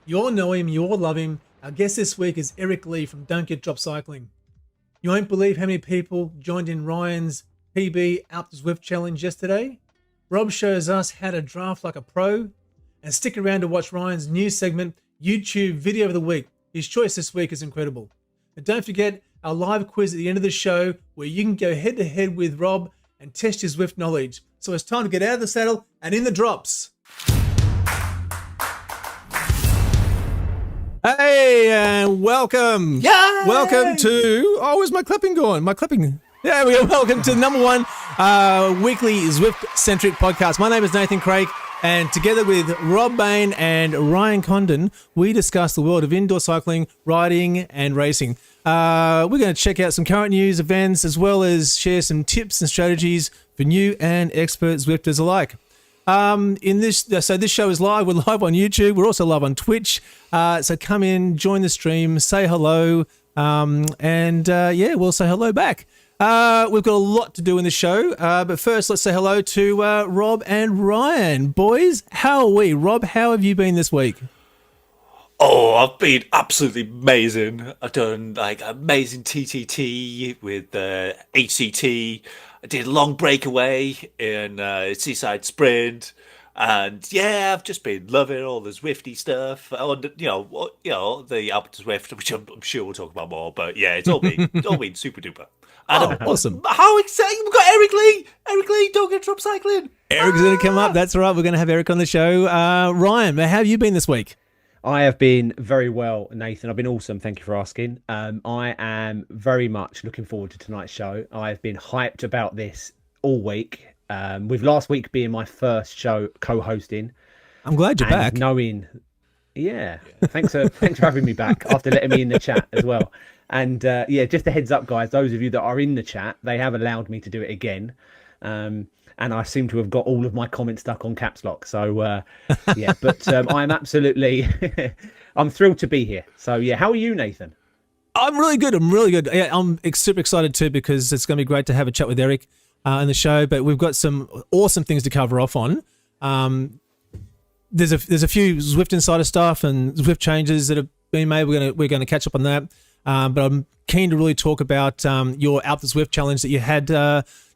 You all know him, you all love him. Our guest this week is Erik Lee from Don't Get Drop Cycling. You won't believe how many people joined in Ryan's PB Alpe Du Zwift challenge yesterday. Rob shows us how to draft like a pro. And stick around to watch Ryan's new segment, YouTube Video of the Week. His choice this week is incredible. And don't forget our live quiz at the end of the show where you can go head to head with Rob and test your Zwift knowledge. So it's time to get out of the saddle and in the drops. Hey, and welcome. Yay! Welcome to... Oh, where's my clipping going? My clipping... Yeah, we are. Welcome to the number one weekly Zwift-centric podcast. My name is Nathan Krake, and together with Rob Bane and Ryan Condon, we discuss the world of indoor cycling, riding, and racing. We're going to check out some current news, events, as well as share some tips and strategies for new and expert Zwifters alike. So this show is live. We're live on YouTube. We're also live on Twitch. So come in, join the stream, say hello, and we'll say hello back. We've got a lot to do in the show, but first let's say hello to Rob and Ryan. Boys, how are we? Rob, how have you been this week? Oh, I've been absolutely amazing. I've done like amazing TTT with HCT. I did a long breakaway in Seaside Sprint, and yeah, I've just been loving all the Zwifty stuff. And the Alpe De Zwift, which I'm sure we'll talk about more. But yeah, it's all been super duper. And Awesome! How exciting! We've got Erik Lee. Don't Get Drop Cycling. Erik's going to come up. That's right. We're going to have Erik on the show. Ryan, how have you been this week? I have been very well, Nathan. I've been awesome. Thank you for asking. I am very much looking forward to tonight's show. I've been hyped about this all week, with last week being my first show co-hosting. I'm glad you're back. Thanks for having me back after letting me in the chat as well. And just a heads up, guys, those of you that are in the chat, they have allowed me to do it again. And I seem to have got all of my comments stuck on caps lock. So, I'm absolutely... I'm thrilled to be here. So, yeah, how are you, Nathan? I'm really good. Yeah, I'm super excited too because it's going to be great to have a chat with Erik in the show. But we've got some awesome things to cover off on. There's a few Zwift Insider stuff and Zwift changes that have been made. We're going to catch up on that. But I'm keen to really talk about your Alpe Du Zwift challenge that you had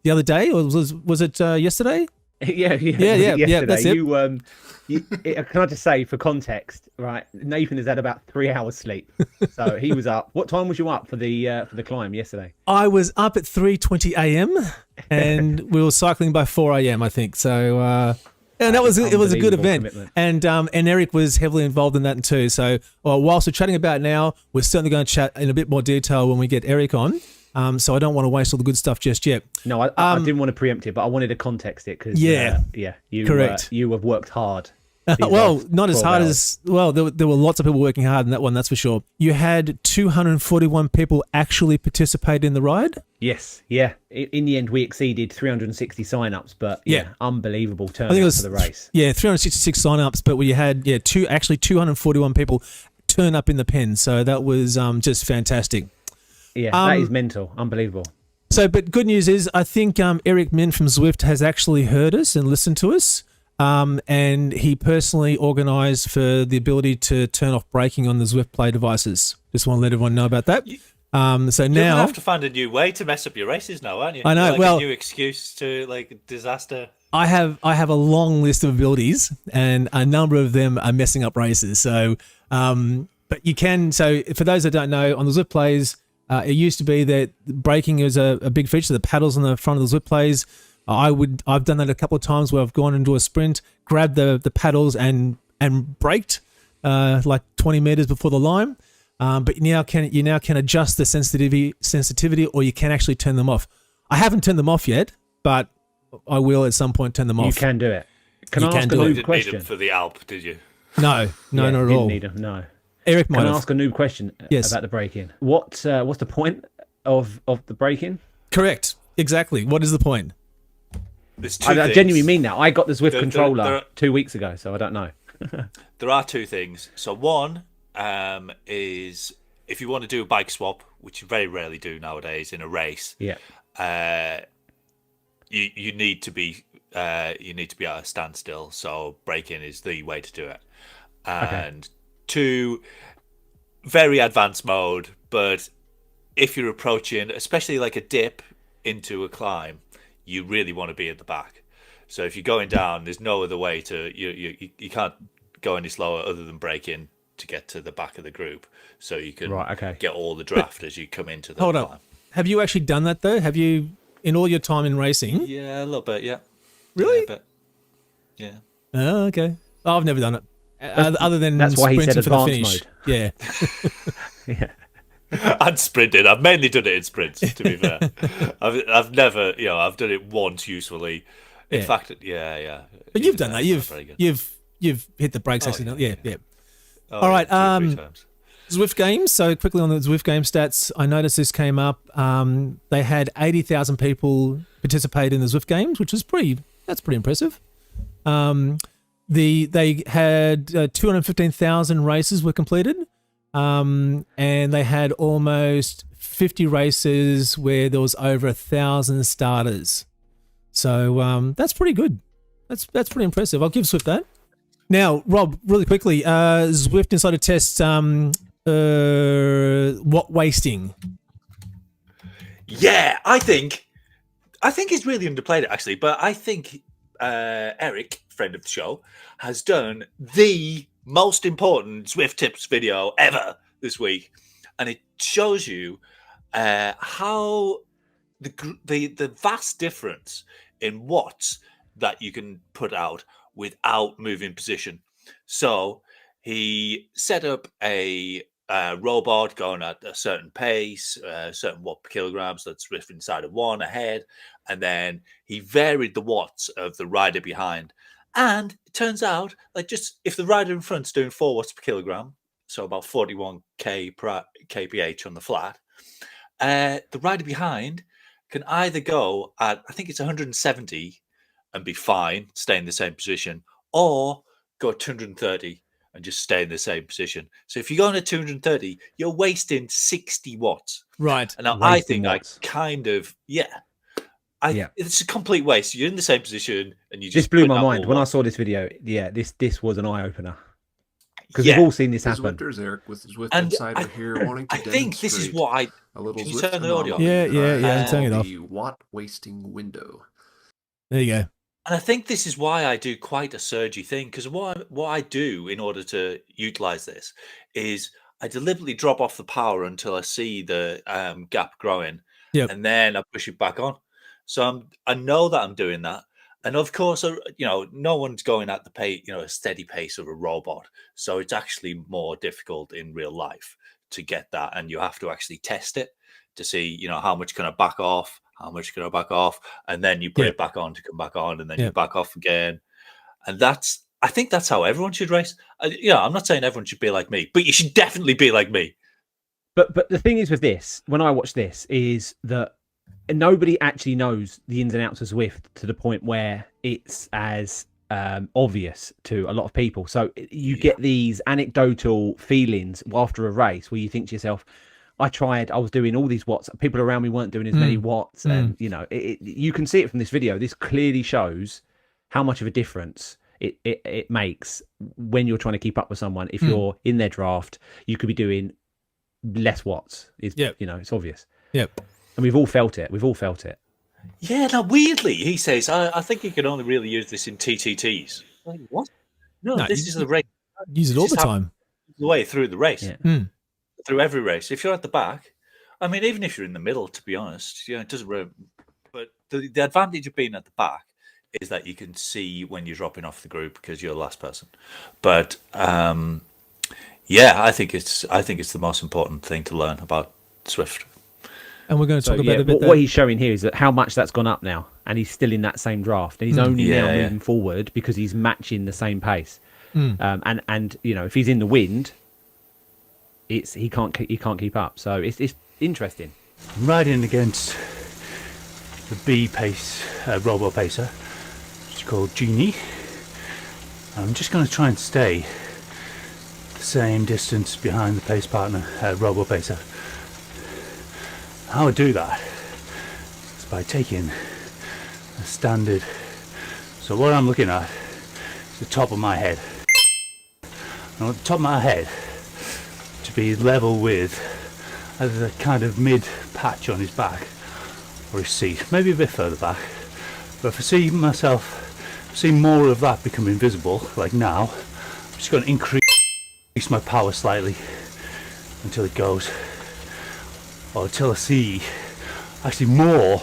the other day, or was it yesterday? Yeah. That's it. Can I just say, for context, right? Nathan has had about 3 hours sleep, so he was up. What time was you up for the climb yesterday? I was up at 3:20 a.m. and we were cycling by 4 a.m. I think. So and it was a good event, commitment. And Erik was heavily involved in that too. So whilst we're chatting about it now, we're certainly going to chat in a bit more detail when we get Erik on. So I don't want to waste all the good stuff just yet. No, I didn't want to preempt it, but I wanted to context it because correct. You have worked hard. Well, not as hard as there were lots of people working hard in that one, that's for sure. You had 241 people actually participate in the ride. Yes, yeah. In the end, we exceeded 360 sign-ups, but unbelievable turnout for the race. Yeah, 366 sign-ups, but we had 241 people turn up in the pen, so that was just fantastic. Yeah, that is mental, unbelievable. So, but good news is, I think Erik Min from Zwift has actually heard us and listened to us. And he personally organised for the ability to turn off braking on the Zwift Play devices. Just want to let everyone know about that. You're gonna have to find a new way to mess up your races now, aren't you? I know. A new excuse to disaster. I have a long list of abilities, and a number of them are messing up races. So, but you can. So, for those that don't know, on the Zwift Plays, it used to be that braking is a big feature. The paddles on the front of the Zwift Plays. I've done that a couple of times where I've gone into a sprint, grabbed the paddles and braked like 20 meters before the line. But you now can adjust the sensitivity, or you can actually turn them off. I haven't turned them off yet, but I will at some point turn them off. You can do it. Can I ask a noob question? Need them for the Alp, did you? No, not at all. Didn't need them. No. Erik might Can have. I ask a noob question about the braking? What's the point of the braking? Correct. Exactly. What is the point? I genuinely mean that. I got the Zwift controller 2 weeks ago, so I don't know. There are two things. So one is if you want to do a bike swap, which you very rarely do nowadays in a race. Yeah. You need to be at a standstill. So braking is the way to do it. And to very advanced mode, but if you're approaching, especially like a dip into a climb, you really want to be at the back. So if you're going down, there's no other way to you can't go any slower other than brake in to get to the back of the group, so you can get all the draft as you come into the Hold climb. up. Have you actually done that though? Have you, in all your time in racing? Yeah, a little bit. Yeah. Really? Yeah, a bit. Yeah. Oh, okay. Oh, I've never done it. Other than that's why he said sprinting for the advanced finish. mode. Yeah. Yeah. And sprinted. I've mainly done it in sprints, to be fair. I've never, I've done it once usefully. In fact, yeah. But you've done that. You've hit the brakes accidentally. Yeah. All right. 2 or 3 times. Zwift Games. So quickly on the Zwift Game stats, I noticed this came up. They had 80,000 people participate in the Zwift Games, which is that's pretty impressive. They had 215,000 races were completed, and they had almost 50 races where there was over 1,000 starters. So that's pretty good. That's pretty impressive. I'll give Zwift that. Now, Rob, really quickly, Zwift Insider tests watt wasting. Yeah, I think it's really underplayed actually, but I think Erik, friend of the show, has done the most important Zwift tips video ever this week, and it shows you how the vast difference in watts that you can put out without moving position. So he set up a robot going at a certain pace, certain watt per kilogram, so that's Zwift inside of 1 ahead, and then he varied the watts of the rider behind. And it turns out, like, just if the rider in front's doing 4 watts per kilogram, so about 41 kph on the flat, the rider behind can either go at, I think it's 170 and be fine, stay in the same position, or go at 230 and just stay in the same position. So if you're going at 230, you're wasting 60 watts. Right. And now Wasting I think watts. I kind of, it's a complete waste. You're in the same position and you just This blew put my out mind more when I watts. saw this video. Yeah, this was an eye opener because we've all seen this The happen. Zwifters, Eric, with Zwift And Insider here, wanting to I think this is demonstrate what a little Can you Zwift turn the audio off? anomaly. Yeah, I'm turning it off. The watt wasting window. There you go. And I think this is why I do quite a surgy thing, because what I do in order to utilize this is I deliberately drop off the power until I see the gap growing, Yep. and then I push it back on. So I know that I'm doing that, and of course, no one's going at the pace, a steady pace of a robot. So it's actually more difficult in real life to get that, and you have to actually test it to see, how much can I back off. How much can I back off? And then you put it back on to come back on, and then you back off again. And I think that's how everyone should race. I'm not saying everyone should be like me, but you should definitely be like me. But the thing is with this, when I watch this, is that nobody actually knows the ins and outs of Zwift to the point where it's as obvious to a lot of people. So you get these anecdotal feelings after a race where you think to yourself, I was doing all these watts. People around me weren't doing as many watts. And, you can see it from this video. This clearly shows how much of a difference it makes when you're trying to keep up with someone. If you're in their draft, you could be doing less watts. It's obvious. Yep. And we've all felt it. Yeah, now weirdly, he says, I think you can only really use this in TTTs. Like, what? No, this is the race. Use it all the time. The way through the race. Yeah. Through every race. If you're at the back, I mean, even if you're in the middle, to be honest, it doesn't really. But the advantage of being at the back is that you can see when you're dropping off the group because you're the last person. But I think it's the most important thing to learn about Zwift. And we're going to talk about it a bit. What he's showing here is that how much that's gone up now, and he's still in that same draft, and he's only now moving forward because he's matching the same pace. And if he's in the wind, he can't keep up. So it's interesting. I'm riding against the B pace robo pacer, which is called Genie. I'm just going to try and stay the same distance behind the pace partner robo pacer. How I do that is by taking a standard. So what I'm looking at is the top of my head. And on the top of my head to be level with either the kind of mid patch on his back or his seat, maybe a bit further back. But if I see more of that becoming visible, like now, I'm just going to increase my power slightly until it goes, or until I see actually more,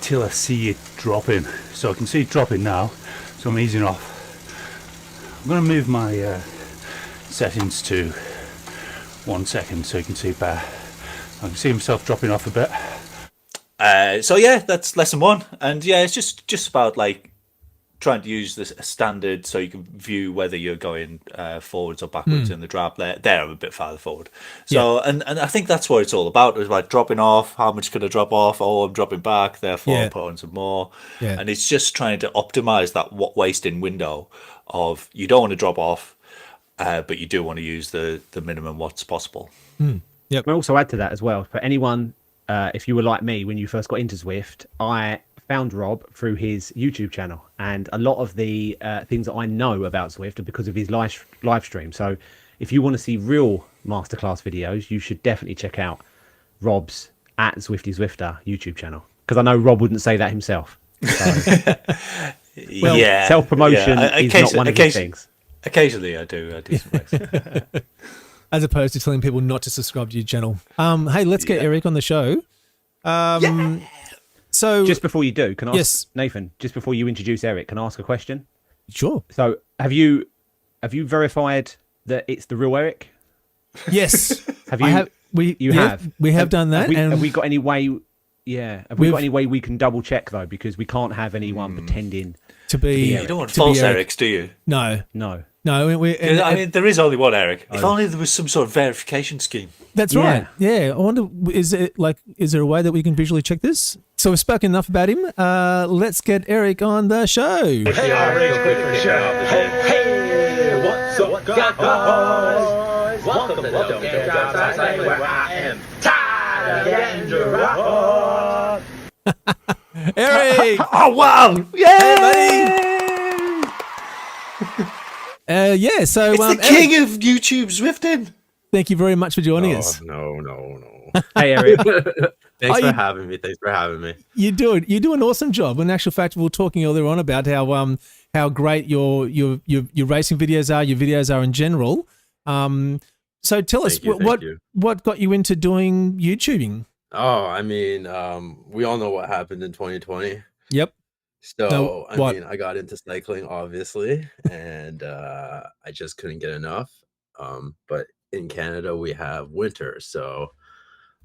till I see it dropping. So I can see it dropping now, so I'm easing off. I'm going to move my settings to 1 second so you can see better. I can see myself dropping off a bit. So yeah, that's lesson 1, and yeah, it's just about like trying to use this standard so you can view whether you're going forwards or backwards in the drop. There, I'm a bit farther forward. So and I think that's what it's all about. It's like dropping off. How much can I drop off? Oh, I'm dropping back. Therefore, I'll put on some more. Yeah. And it's just trying to optimize that wasting window of you don't want to drop off, but you do want to use the minimum watts possible. Yep. I also add to that as well, for anyone, if you were like me when you first got into Zwift, I found Rob through his YouTube channel, and a lot of the things that I know about Zwift are because of his live stream. So if you want to see real masterclass videos, you should definitely check out Rob's @ZwiftyZwifter YouTube channel, because I know Rob wouldn't say that himself. So, well, yeah, self-promotion is not one of his things. Occasionally I do some things. As opposed to telling people not to subscribe to your channel. Hey, let's get Erik on the show. So just before you do, can I ask, yes, Nathan, just before you introduce Erik, can I ask a question? Sure. So have you verified that it's the real Erik? Yes. Have you? We have done that. Have we got any way? Yeah. Have we got any way we can double check though? Because we can't have anyone pretending to be. You don't want false Eriks, do you? No. I mean, there is only one Erik. If only there was some sort of verification scheme. That's right. Yeah. I wonder, is there a way that we can visually check this? So we've spoken enough about him. Let's get Erik on the show. Hey, what's up, guys? Welcome to the Don't Get Jobs Outside, where I am tired of getting rock. Erik! Oh, wow! Hey, buddy! Yeah, so... It's the king of YouTube Zwifting. Thank you very much for joining us. No. Hey, Erik. Thanks for having me. You do an awesome job. In actual fact, we were talking earlier on about how great your racing videos are, your videos are in general. So tell us what got you into doing YouTubing? Oh, I mean, we all know what happened in 2020. Yep. So I got into cycling, obviously, and I just couldn't get enough. But in Canada, we have winter, so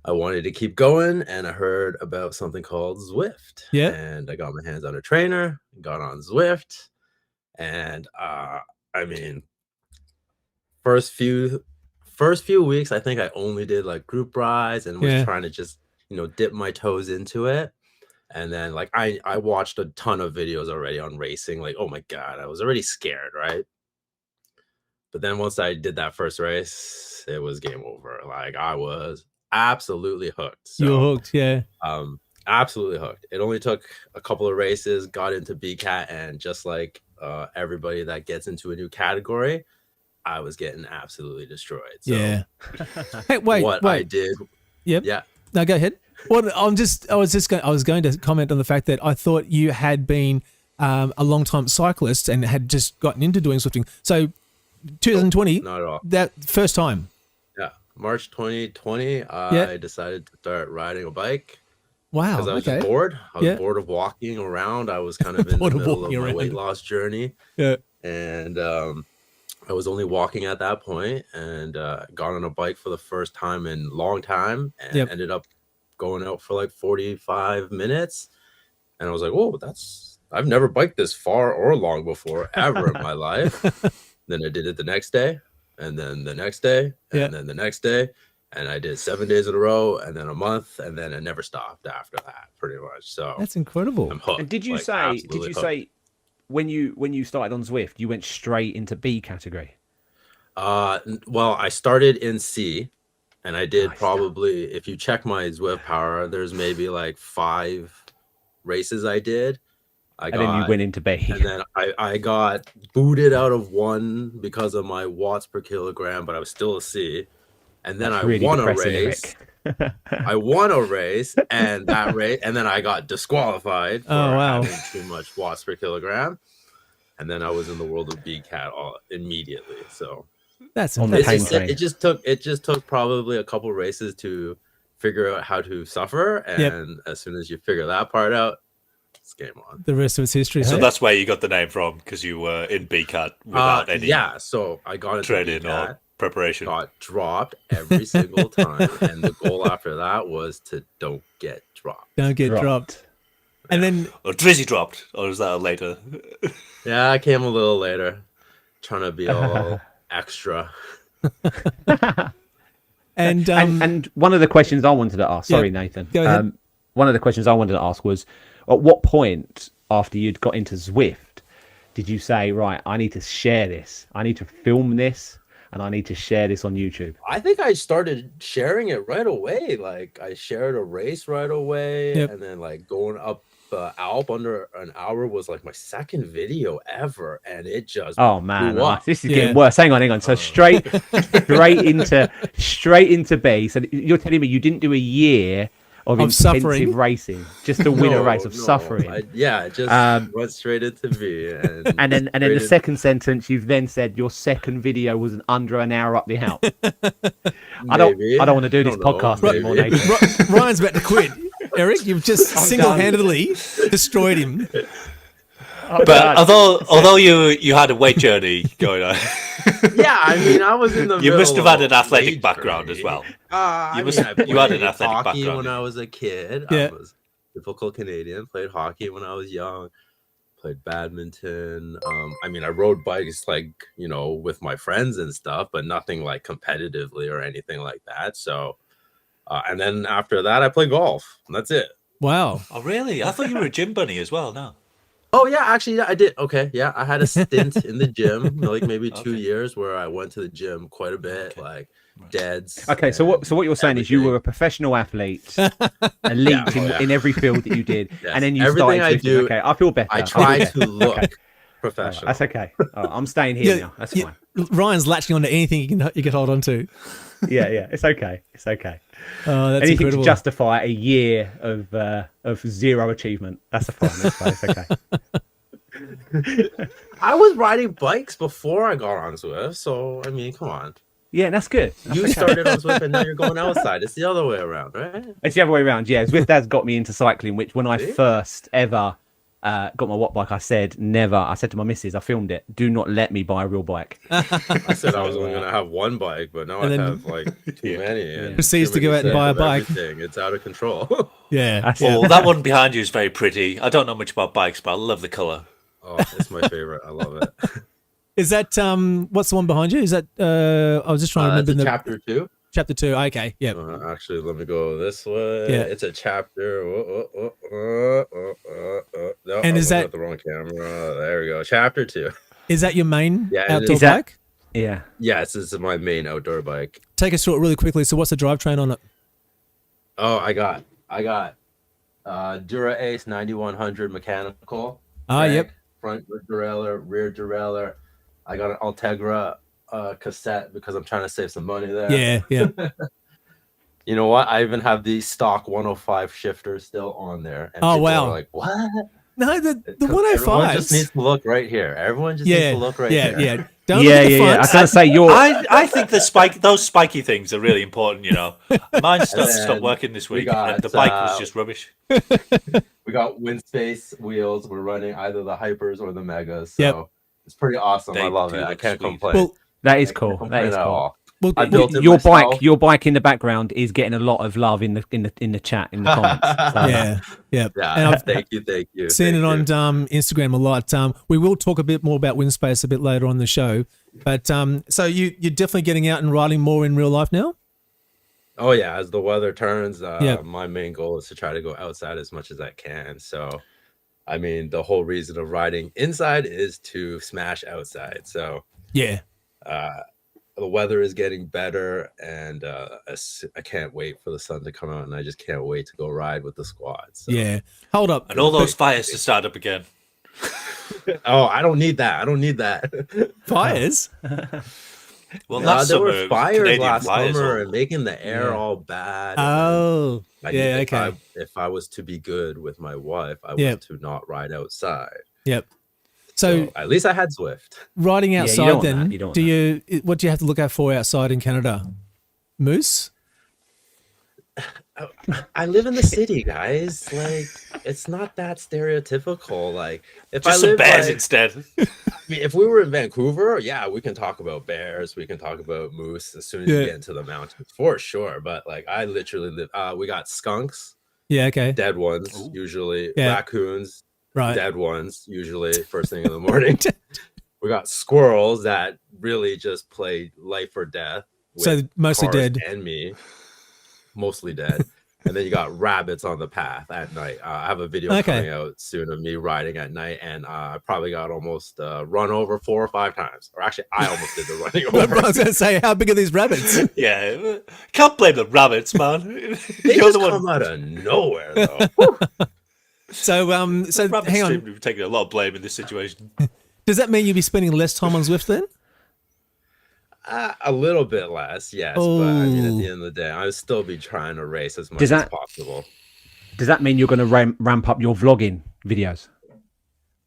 I wanted to keep going, and I heard about something called Zwift. Yeah. And I got my hands on a trainer, got on Zwift, and I mean, first few weeks, I think I only did like group rides and was trying to just, dip my toes into it. And then like I watched a ton of videos already on racing. Like, oh my God, I was already scared, right? But then once I did that first race, it was game over. Like I was absolutely hooked. So, you're hooked, yeah. Absolutely hooked. It only took a couple of races, got into BCAT, and just like everybody that gets into a new category, I was getting absolutely destroyed. So yeah. Hey, wait. I did. Yep. Yeah. No, go ahead. Well, I was going to comment on the fact that I thought you had been a long time cyclist and had just gotten into doing Zwifting. So 2020, not at all. That first time. Yeah. March 2020, I decided to start riding a bike. Wow. Because I was just bored. I was bored of walking around. I was kind of in the middle of my weight loss journey. Yeah. And I was only walking at that point, and got on a bike for the first time in a long time, and ended up going out for like 45 minutes. And I was like, "Whoa, I've never biked this far or long before ever in my life." Then I did it the next day, and then the next day, and then the next day. And I did 7 days in a row, and then a month, and then it never stopped after that, pretty much. So that's incredible. I'm hooked. And did you say when you started on Zwift, you went straight into B category? Well, I started in C, and I did probably, if you check my Zwift Power, there's maybe like 5 races I did, And then you went into B. And then I got booted out of one because of my watts per kilogram, but I was still a C. And then I won a race. I won a race, and then I got disqualified for having too much watts per kilogram. And then I was in the world of BCAT immediately. So that's on the pain train. It just took probably a couple races to figure out how to suffer, and as soon as you figure that part out, it's game on. The rest of it's history. So that's where you got the name from, because you were in BCAT without any so I got into training BCAT, or preparation. Got dropped every single time, and the goal after that was to don't get dropped. Don't get dropped. And then or Drizzy dropped, or is that later? Yeah, I came a little later, trying to be all extra. And one of the questions I wanted to ask, sorry, Nathan. Go ahead. One of the questions I wanted to ask was, at what point after you'd got into Zwift did you say, right, I need to share this, I need to film this, and I need to share this on YouTube? I think I started sharing it right away. Like, I shared a race right away, and then like going up Alpe under an hour was like my second video ever, and it just this is getting worse. Hang on. So straight into B. So you're telling me you didn't do a year of intensive suffering racing just to win a race of suffering? Just went straight into B. And then the second sentence, you've then said your second video was under an hour up the Alpe. I don't want to do this podcast anymore, Nathan. Ryan's about to quit. Eric, you've just single-handedly destroyed him. But although you had a weight journey going on, I mean, I was in the. You must have had an athletic background as well. You had an athletic background when I was a kid. I was typical Canadian. Played hockey when I was young. Played badminton. I mean, I rode bikes with my friends and stuff, but nothing like competitively or anything like that. So. And then after that, I play golf. That's it. Wow. Oh, really? I thought you were a gym bunny as well. No. Oh, yeah. Actually, I did. Okay. Yeah. I had a stint in the gym, like maybe 2 years, where I went to the gym quite a bit, like deads. Okay. So what you're saying is you were a professional athlete, elite in every field that you did. Yes. And then you everything started. I do. Okay. I feel better. I try to look professional. That's okay. I'm staying here now. That's fine. Ryan's latching onto anything you can hold on to. Yeah. It's okay. Oh, that's anything incredible. to justify a year of zero achievement. That's fine. It's okay. I was riding bikes before I got on Zwift, so I mean, come on. Yeah, that's good. You started on Zwift and now you're going outside. It's the other way around, right? It's the other way around. Yeah, Zwift has got me into cycling, which when I first ever got my watt bike, I said never. I said to my missus, I filmed it, do not let me buy a real bike. I said I was only going to have one bike, but now I have like too many. And proceeds to go out and buy a bike. It's out of control. Yeah. Well, that one behind you is very pretty. I don't know much about bikes, but I love the color. Oh, it's my favorite. I love it. Is that what's the one behind you? Is that I was just trying to remember chapter 2. Chapter 2. Okay. Yeah. Actually, let me go this way. Yeah. It's a chapter. No, and is that the wrong camera? There we go. Chapter 2. Is that your main outdoor is that, bike? Yeah. Yes, this is my main outdoor bike. Take us through it really quickly. So, what's the drivetrain on it? Oh, I got Dura Ace 9100 mechanical. Yep. Front derailleur, rear derailleur. I got an Ultegra cassette because I'm trying to save some money there. Yeah. You know what? I even have the stock 105 shifter still on there. And wow! Are like, what? No, the 105. Everyone just needs to look right here. Everyone just needs to look right here. Yeah. Don't look at the front. I was gonna say I think those spiky things are really important. You know, mine stopped working this week, and the bike was just rubbish. We got wind space wheels. We're running either the hypers or the megas. So it's pretty awesome. I love it. I can't complain. Well, that is cool. That is cool. Well, I built it your myself. your bike in the background is getting a lot of love in the chat, in the comments. So. Yeah. And thank you. Seen it on Instagram a lot. We will talk a bit more about wind space a bit later on the show. But so you're definitely getting out and riding more in real life now? Oh yeah, as the weather turns, my main goal is to try to go outside as much as I can. So, I mean, the whole reason of riding inside is to smash outside. So, the weather is getting better, and I can't wait for the sun to come out, and I just can't wait to go ride with the squad. So. Yeah, hold up, and all those fires to start up again. Oh, I don't need that. I don't need that. Fires? Well, last there summer, were fires Canadian last fires summer all- and making the air all bad. Oh, yeah, If okay. if I was to be good with my wife, I Yep. was to not ride outside. Yep. So So at least I had Zwift. riding you don't outside want then, that, you don't want do you, what do you have to look out for outside in Canada? Moose? I live in the city, guys. Like, it's not that stereotypical. Like, if Just I some live bears like, instead. I mean, if we were in Vancouver, yeah, we can talk about bears. We can talk about moose as soon as Yeah. you get into the mountains, for sure. But like, I literally live. We got skunks, Yeah, okay. dead ones, usually. Yeah. Raccoons, Right. dead ones, usually first thing in the morning. We got squirrels that really just play life or death. So with mostly cars dead. and me, mostly dead. And then you got rabbits on the path at night. I have a video coming out soon of me riding at night, and I probably got almost run over 4 or 5 times. Or actually, I almost did the running I over. was going to say, how big are these rabbits? Yeah, can't blame the rabbits, man. They You're just the come one. out of nowhere, though. So, so Rabbits hang seem on. to be taking a lot of blame in this situation. Does that mean you'll be spending less time on Zwift then? A little bit less, yes. But I mean, at the end of the day, I'll still be trying to race as much Does as that- possible. Does that mean you're going to ramp up your vlogging videos?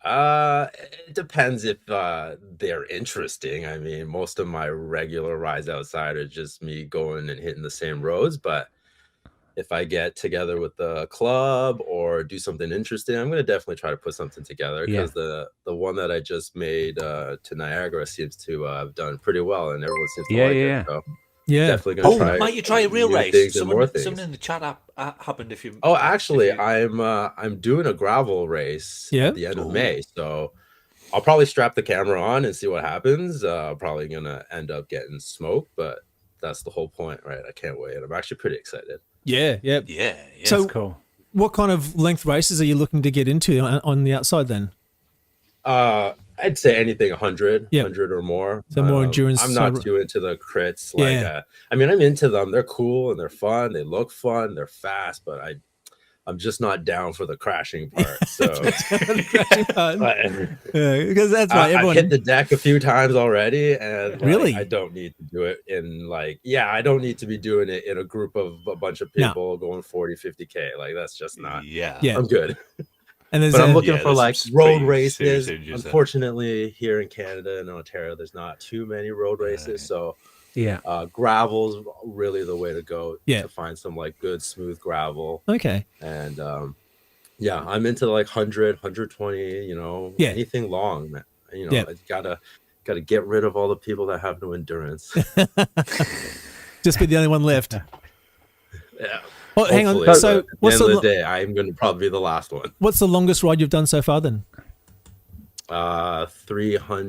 It depends if they're interesting. I mean, most of my regular rides outside are just me going and hitting the same roads. But if I get together with the club or do something interesting, I'm going to definitely try to put something together, because the one that I just made to Niagara seems to have done pretty well, and everyone seems to like it. So Yeah. definitely going to Oh, try. might you try a real new race? things and more Someone things. in the chat happened if you. Oh, actually, if you- I'm doing a gravel race Yeah? at the end of May, so I'll probably strap the camera on and see what happens. Probably gonna end up getting smoked, but that's the whole point, right? I can't wait. I'm actually pretty excited. Yeah, yeah. Yeah, yeah. So- That's cool. What kind of length races are you looking to get into on the outside then? I'd say anything 100, Yep. 100 or more. So more endurance I'm not sort of- too into the crits. Like, Yeah. I mean, I'm into them. They're cool and they're fun. They look fun. They're fast, but I'm just not down for the crashing part. So. Because that's right. I've Everyone. hit the deck a few times already, and like, Really? I don't need to do it in I don't need to be doing it in a group of a bunch of No. people going 40, 50K. Like, that's just not. yeah. Yeah. I'm good. And there's But I'm a- looking Yeah, for there's like some road pretty serious races. changes there. Unfortunately, here in Canada and Ontario, there's not too many road races, so Yeah. gravel's really the way to go. Yeah. To find some like good smooth gravel, okay. and yeah, I'm into like 100, 120. Yeah. Anything long, man. Yeah. I gotta get rid of all the people that have no endurance. Just be the only one left. Yeah. Oh, hang on. Hopefully, So but at the what's end of the the day, I'm going to probably be the last one. what's the longest ride you've done so far then?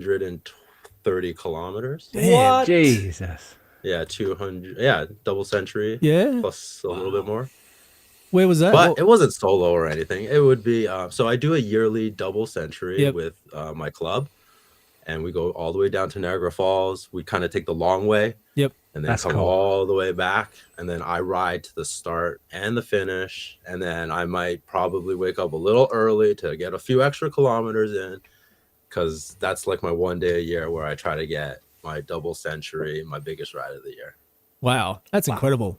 330 kilometers. Damn. Jesus. Yeah, 200. Yeah, double century. Yeah. Plus a little bit more. Where was that? But What- it wasn't solo or anything. It would be so I do a yearly double century Yep. with my club, and we go all the way down to Niagara Falls. We kind of take the long way. Yep. And then That's come cool. all the way back, and then I ride to the start and the finish, and then I might probably wake up a little early to get a few extra kilometers in, because that's like my one day a year where I try to get my double century, my biggest ride of the year. Wow, that's incredible.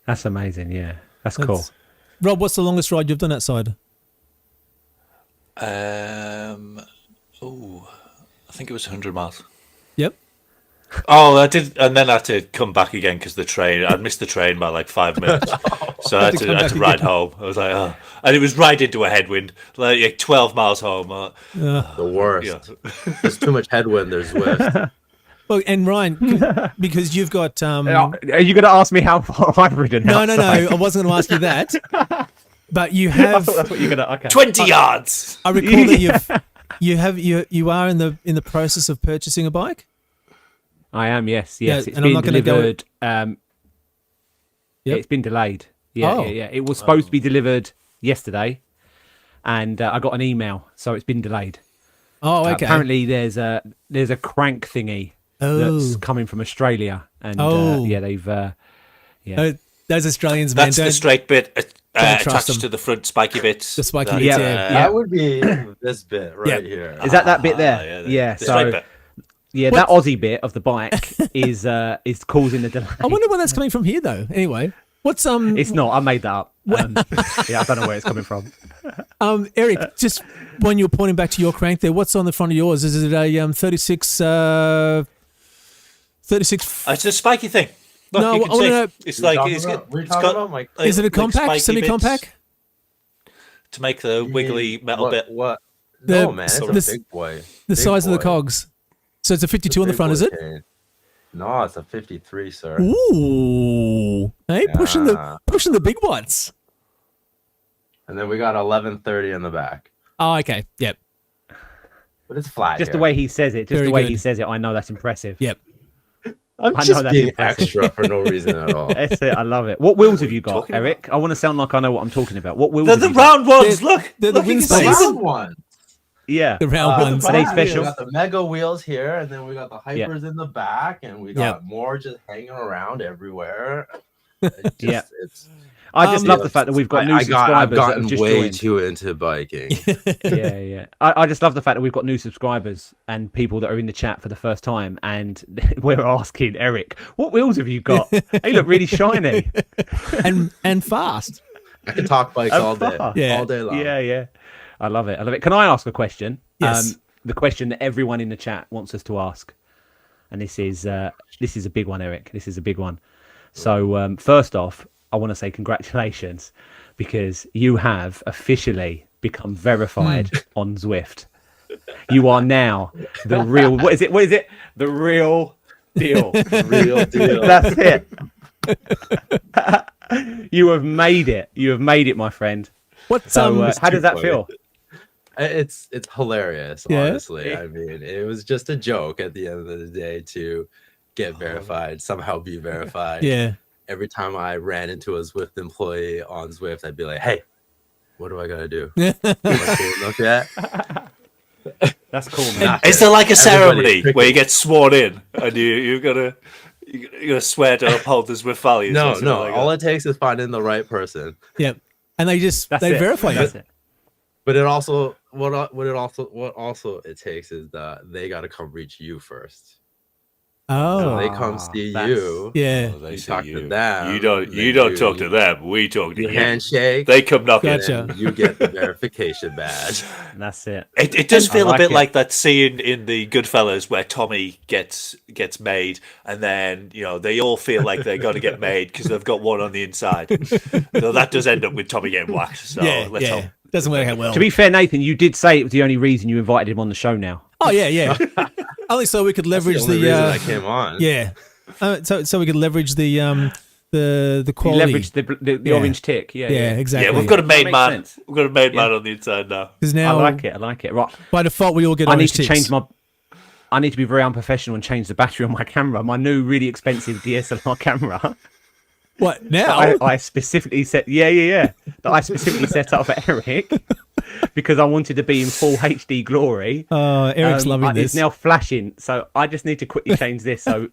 That's amazing. Yeah. That's cool. That's- Rob, what's the longest ride you've done outside? I think it was 100 miles. Yep. Oh, I did, and then I had to come back again because I'd missed the train by like 5 minutes, so I had come to back ride again. home. I was like, oh, and it was right into a headwind, like 12 miles home. The worst. Yeah. There's too much headwind. There's Zwift. Well, and Ryan, because you've got Are you going to ask me how far I've ridden? no, outside? I wasn't going to ask you that, but you I have. thought that's what you're going to. Okay. 20 yards. I recall that you are in the process of purchasing a bike. I am. Yes. Yeah, Yes. It's and I'm been not gonna go- delivered. Yep. It's been delayed. Yeah. Oh. Yeah. It was supposed to be delivered yesterday, and I got an email, so it's been delayed. Oh, okay. Apparently, there's a crank thingy that's Oh. coming from Australia, and Oh. yeah, they've Those Australians, man, That's the don't. straight bit. Don't trust attached to the front spiky bits. The spiky that, bits, That would be this bit right here. Is that bit there? Yeah, So straight bit. that Aussie bit of the bike is causing the delay. I wonder where that's coming from here, though. Anyway, what's It's not. I made that up. I don't know where it's coming from. Eric? Just when you're pointing back to your crank there, what's on the front of yours? Is it a 36? 36. It's a spiky thing. Look, No, you I can wanna see. know- It's like it's got. Like, Is it a compact, spiky semi-compact? bits to make the wiggly metal bit? What? The- No, man, it's a big boy. The Big size of the boy. cogs. So it's a 52 on the Big front, boy is it? chain. No, it's a 53, sir. Ooh, hey, pushing Yeah. the big ones. And then we got 1130 in the back. Oh, okay, yep, But it's flat. Just the here. way he says it. Just Very the way good. he says it. I know that's impressive. yep. I'm I know just that's being impressive. extra for no reason at all. That's it. I love it. What wheels have you got, talking about? Eric? I want to sound like I know what I'm talking about. What wheels? They're have the you got? round ones. Look, they're the look, you wind can see spacers. them. one. Yeah. The round ones. Are they front special? We got the mega wheels here, and then we got the hypers in the back, and we got Yep. more just hanging around everywhere. It's just, Yeah. it's, I just love it's- the fact that we've got new I've subscribers that gotten have just way joined. too into biking. Yeah. I just love the fact that we've got new subscribers and people that are in the chat for the first time, and we're asking Eric, "What wheels have you got? They look really shiny and fast. I can talk bikes all day, Yeah. all day long. Yeah. I love it. Can I ask a question? Yes. The question that everyone in the chat wants us to ask, and this is a big one, Eric. This is a big one. So first off, I want to say congratulations, because you have officially become verified on Zwift. You are now the real. What is it? The real deal. Real deal. That's it. You have made it. You have made it, my friend. What's So how does that funny. feel? It's hilarious, Yeah. honestly. I mean, it was just a joke at the end of the day to get verified, somehow be verified. yeah. Every time I ran into a Zwift employee on Zwift, I'd be like, "Hey, what do I gotta do? Am I cool enough yet?" That's cool, man. Is there like a ceremony Everybody- where you get sworn in and you gotta swear to uphold the Zwift values? or No, something no. like All that? it takes is finding the right person. Yep. And they That's they it. verify That's it. it. But it also what also it takes is that they gotta come reach you first. So Oh, they come see that's- you. yeah. Oh, they You see talk to them. You don't then talk to them. We talk to You you. handshake. They come knocking. Gotcha. and you get the verification badge. That's it. It does I feel like a bit it. like that scene in the Goodfellas where Tommy gets made, and then they all feel like they're going to get made because they've got one on the inside. So that does end up with Tommy getting whacked. So Yeah, let's yeah. hope. Doesn't work out well. To be fair, Nathan, you did say it was the only reason you invited him on the show now. Oh yeah. Only so we could That's the leverage only the reason I came on. yeah. So we could leverage the You quality. leveraged the Yeah. orange tick. Yeah. Yeah, exactly. Yeah, we've got a main makes man. sense. We've got a main man on the inside now. Because I now like it. I like it. Right. by default we all get I need orange to ticks. change my. I need to be very unprofessional and change the battery on my camera. My new, really expensive DSLR camera. What now? I specifically set. Yeah. That I specifically set up for Eric because I wanted to be in full HD glory. Eric's loving this. It's now flashing, so I just need to quickly change this. So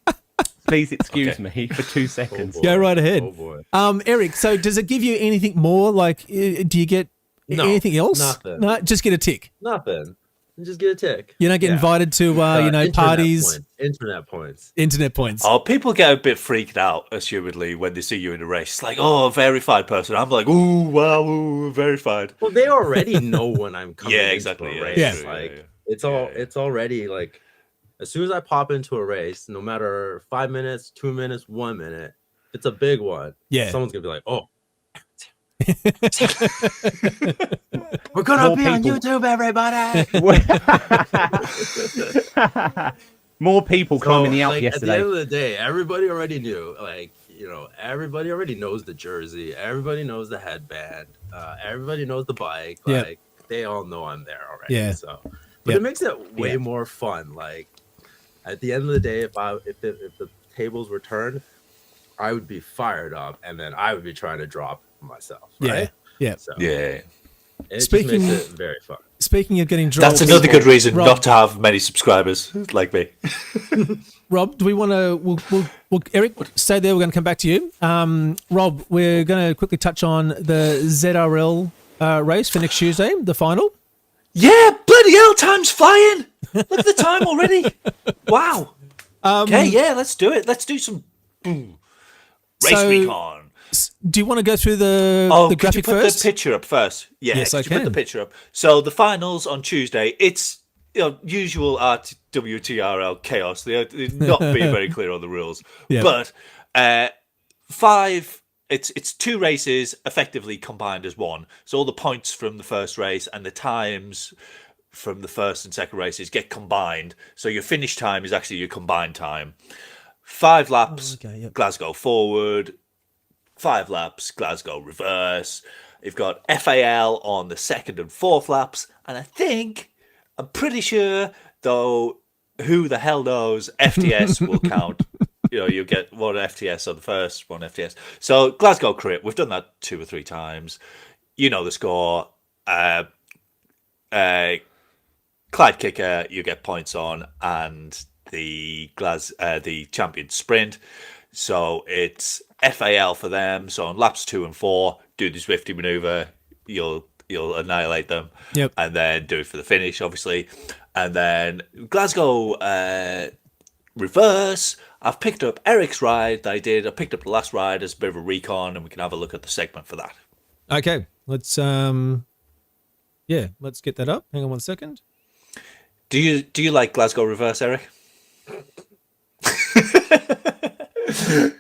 please excuse me for 2 seconds. boy. Go right ahead. Oh boy. Eric, so does it give you anything more? Like, do you get No, anything else? nothing. No, just get a tick. Nothing. Just get a tick. You don't get Yeah. invited to, Internet parties, points. Internet points. internet points. Oh, people get a bit freaked out, assumedly, when they see you in a race. It's like, oh, a verified person. I'm like, ooh, wow, ooh, verified. Well, they already know when I'm coming. Yeah, into exactly. a Yeah, race. Yeah. true, Like yeah. it's already like as soon as I pop into a race, no matter 5 minutes, 2 minutes, 1 minute, it's a big one. Yeah. Someone's gonna be like, oh. We're gonna More be on people. YouTube, everybody. More people climbing the Alp like, yesterday. At the end of the day, everybody already knew. Like, everybody already knows the jersey. Everybody knows the headband. Everybody knows the bike. Yeah. Like, they all know I'm there already. Yeah. So, but Yeah. it makes it way more fun. Like, at the end of the day, if the tables were turned, I would be fired up, and then I would be trying to drop myself. Yeah. Right. Yeah. So Yeah. it Speaking- just makes it very fun. Speaking of getting droll, That's another good reason Rob, not to have many subscribers like me. Rob, do we want to? We'll Eric, stay there. We're going to come back to you. Rob, we're going to quickly touch on the ZRL race for next Tuesday, the final. Yeah, bloody hell, time's flying. Look at the time already. Wow. Okay, yeah, let's do it. Let's do some race recon. Do you want to go through the graphic could you put first? the picture up first? Yeah, Yes, I could you put can. the picture up. So the finals on Tuesday, it's usual RWTRL chaos. They're not being very clear on the rules. Yeah. But it's two races effectively combined as one. So all the points from the first race and the times from the first and second races get combined. So your finish time is actually your combined time. 5 laps, Glasgow forward. 5 laps, Glasgow reverse. You've got FAL on the second and fourth laps. And I'm pretty sure, though, who the hell knows, FTS will count. You'll get one FTS on the first, one FTS. So Glasgow crit, we've done that 2 or 3 times. You know the score. Clyde kicker, you get points on, and the champion sprint. So it's FAL for them. So on laps 2 and 4, do the Zwifty maneuver. You'll annihilate them. Yep. And then do it for the finish, obviously. And then Glasgow reverse. I've picked up Eric's ride that I did. I picked up the last ride as a bit of a recon, and we can have a look at the segment for that. Okay, let's get that up. Hang on one second. Do you like Glasgow reverse, Eric?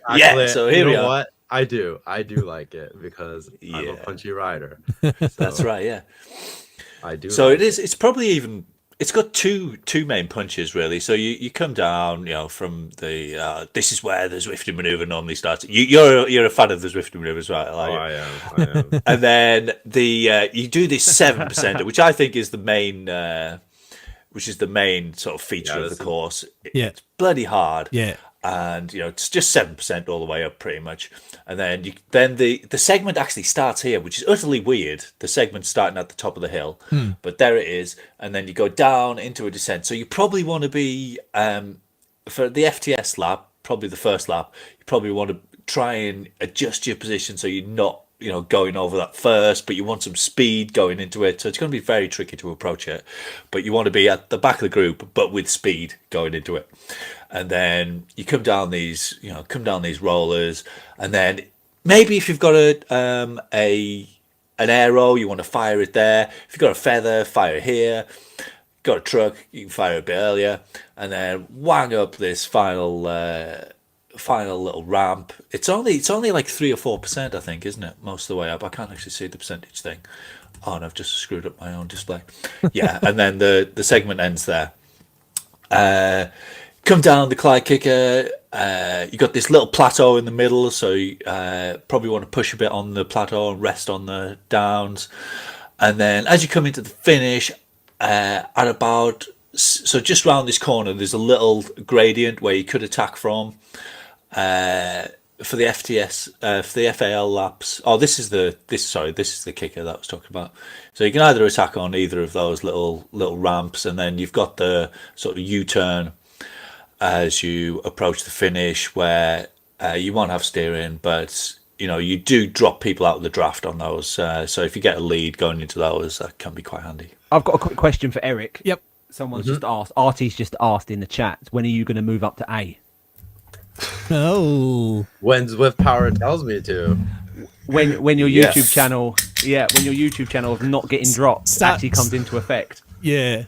Actually, so here we are. What? I do like it because I'm a punchy rider. So That's right, yeah. I do. So like it's probably even. It's got two main punches really. So you come down, from the this is where the Zwifty maneuver normally starts. You're a fan of the Zwifty maneuvers, right? I am. And then you do this 7%, which I think is the main sort of feature of the course. It's bloody hard. Yeah. And it's just 7% all the way up, pretty much. And then the segment actually starts here, which is utterly weird. The segment starting at the top of the hill, but there it is. And then you go down into a descent. So you probably want to be for the FTS lap, probably the first lap. You probably want to try and adjust your position so you're not going over that first, but you want some speed going into it. So it's going to be very tricky to approach it. But you want to be at the back of the group, but with speed going into it. And then you come down these rollers, and then maybe if you've got an arrow, you want to fire it there. If you've got a feather, fire it here. Got a truck, you can fire it a bit earlier, and then wang up this final little ramp. It's only like 3 or 4%, I think, isn't it? Most of the way up. I can't actually see the percentage thing. Oh, and I've just screwed up my own display. Yeah, and then the segment ends there. Come down the Clyde kicker. You got this little plateau in the middle, so you probably want to push a bit on the plateau and rest on the downs. And then as you come into the finish, just round this corner, there's a little gradient where you could attack from. For the FTS, for the FAL laps. Oh, this is the kicker that I was talking about. So you can either attack on either of those little ramps, and then you've got the sort of U-turn as you approach the finish, where you won't have steering, but you do drop people out of the draft on those. So if you get a lead going into those, that can be quite handy. I've got a quick question for Eric. Yep. Someone's just asked. Artie's just asked in the chat. When are you going to move up to A? Oh. When Zwift Power tells me to. When your YouTube channel, when your YouTube channel of not getting dropped actually comes into effect. Yeah.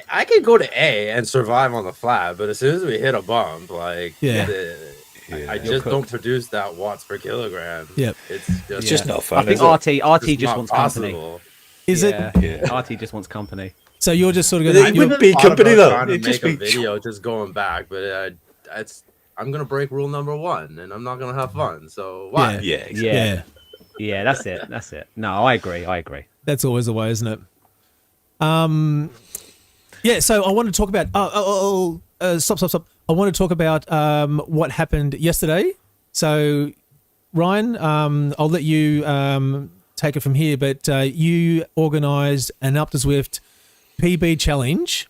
I could go to A and survive on the flat, but as soon as we hit a bump, I just don't produce that watts per kilogram. Yep. It's just not fun. I think RT just wants company. Is it? Yeah. RT just wants company. So you're just sort of going to... It wouldn't be company, though. It'd just be a video just going back, but I'm going to break rule number 1, and I'm not going to have fun. So why? Yeah, exactly. Yeah, that's it. No, I agree. That's always the way, isn't it? Yeah, so I want to talk about... Stop. I want to talk about what happened yesterday. So, Ryan, I'll let you take it from here, but you organised an Alpe De Zwift PB challenge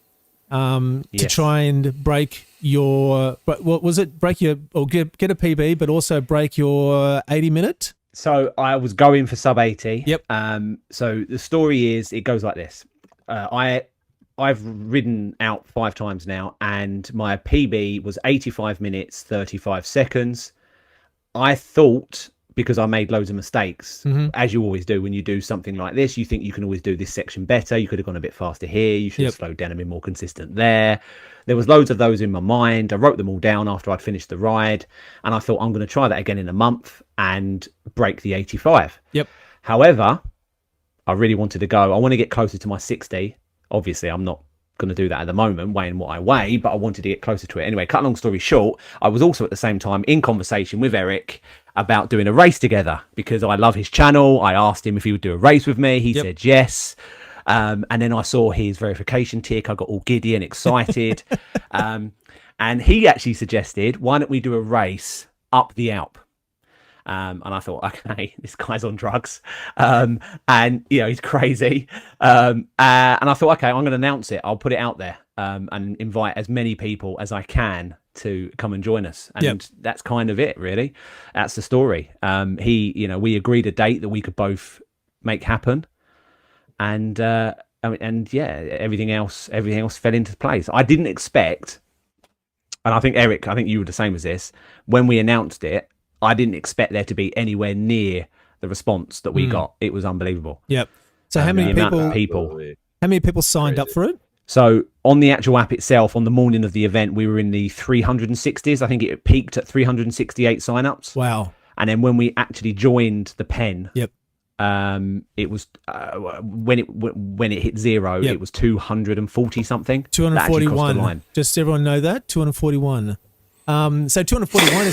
to Yes. try and break your, what was it? Break your, or get a PB, but also break your 80-minute. So I was going for sub 80. Yep. So the story is, it goes like this. I've ridden out 5 times now, and my PB was 85 minutes, 35 seconds. I thought, because I made loads of mistakes, as you always do when you do something like this, you think you can always do this section better. You could have gone a bit faster here. You should have slowed down and been more consistent there. There was loads of those in my mind. I wrote them all down after I'd finished the ride, and I thought, I'm going to try that again in a month and break the 85. Yep. However, I really wanted to go. I want to get closer to my 60. Obviously, I'm not going to do that at the moment, weighing what I weigh, but I wanted to get closer to it. Anyway, cut long story short, I was also at the same time in conversation with Erik about doing a race together, because I love his channel. I asked him if he would do a race with me. He said yes. And then I saw his verification tick. I got all giddy and excited. And he actually suggested, why don't we do a race up the Alp? And I thought, okay, this guy's on drugs. And, you know, he's crazy. And I thought, okay, I'm going to announce it. I'll put it out there and invite as many people as I can to come and join us. And that's kind of it, really. That's the story. We agreed a date that we could both make happen. And, everything else fell into place. I didn't expect, and I think, Erik, I think you were the same as this, when we announced it, I didn't expect there to be anywhere near the response that we got. It was unbelievable. Yep. So how many people signed up for it? So on the actual app itself, on the morning of the event, we were in the 360s. I think it peaked at 368 signups. Wow. And then when we actually joined the pen, it was when it hit zero, it was 240 something. 241. Just so everyone know that 241. So 241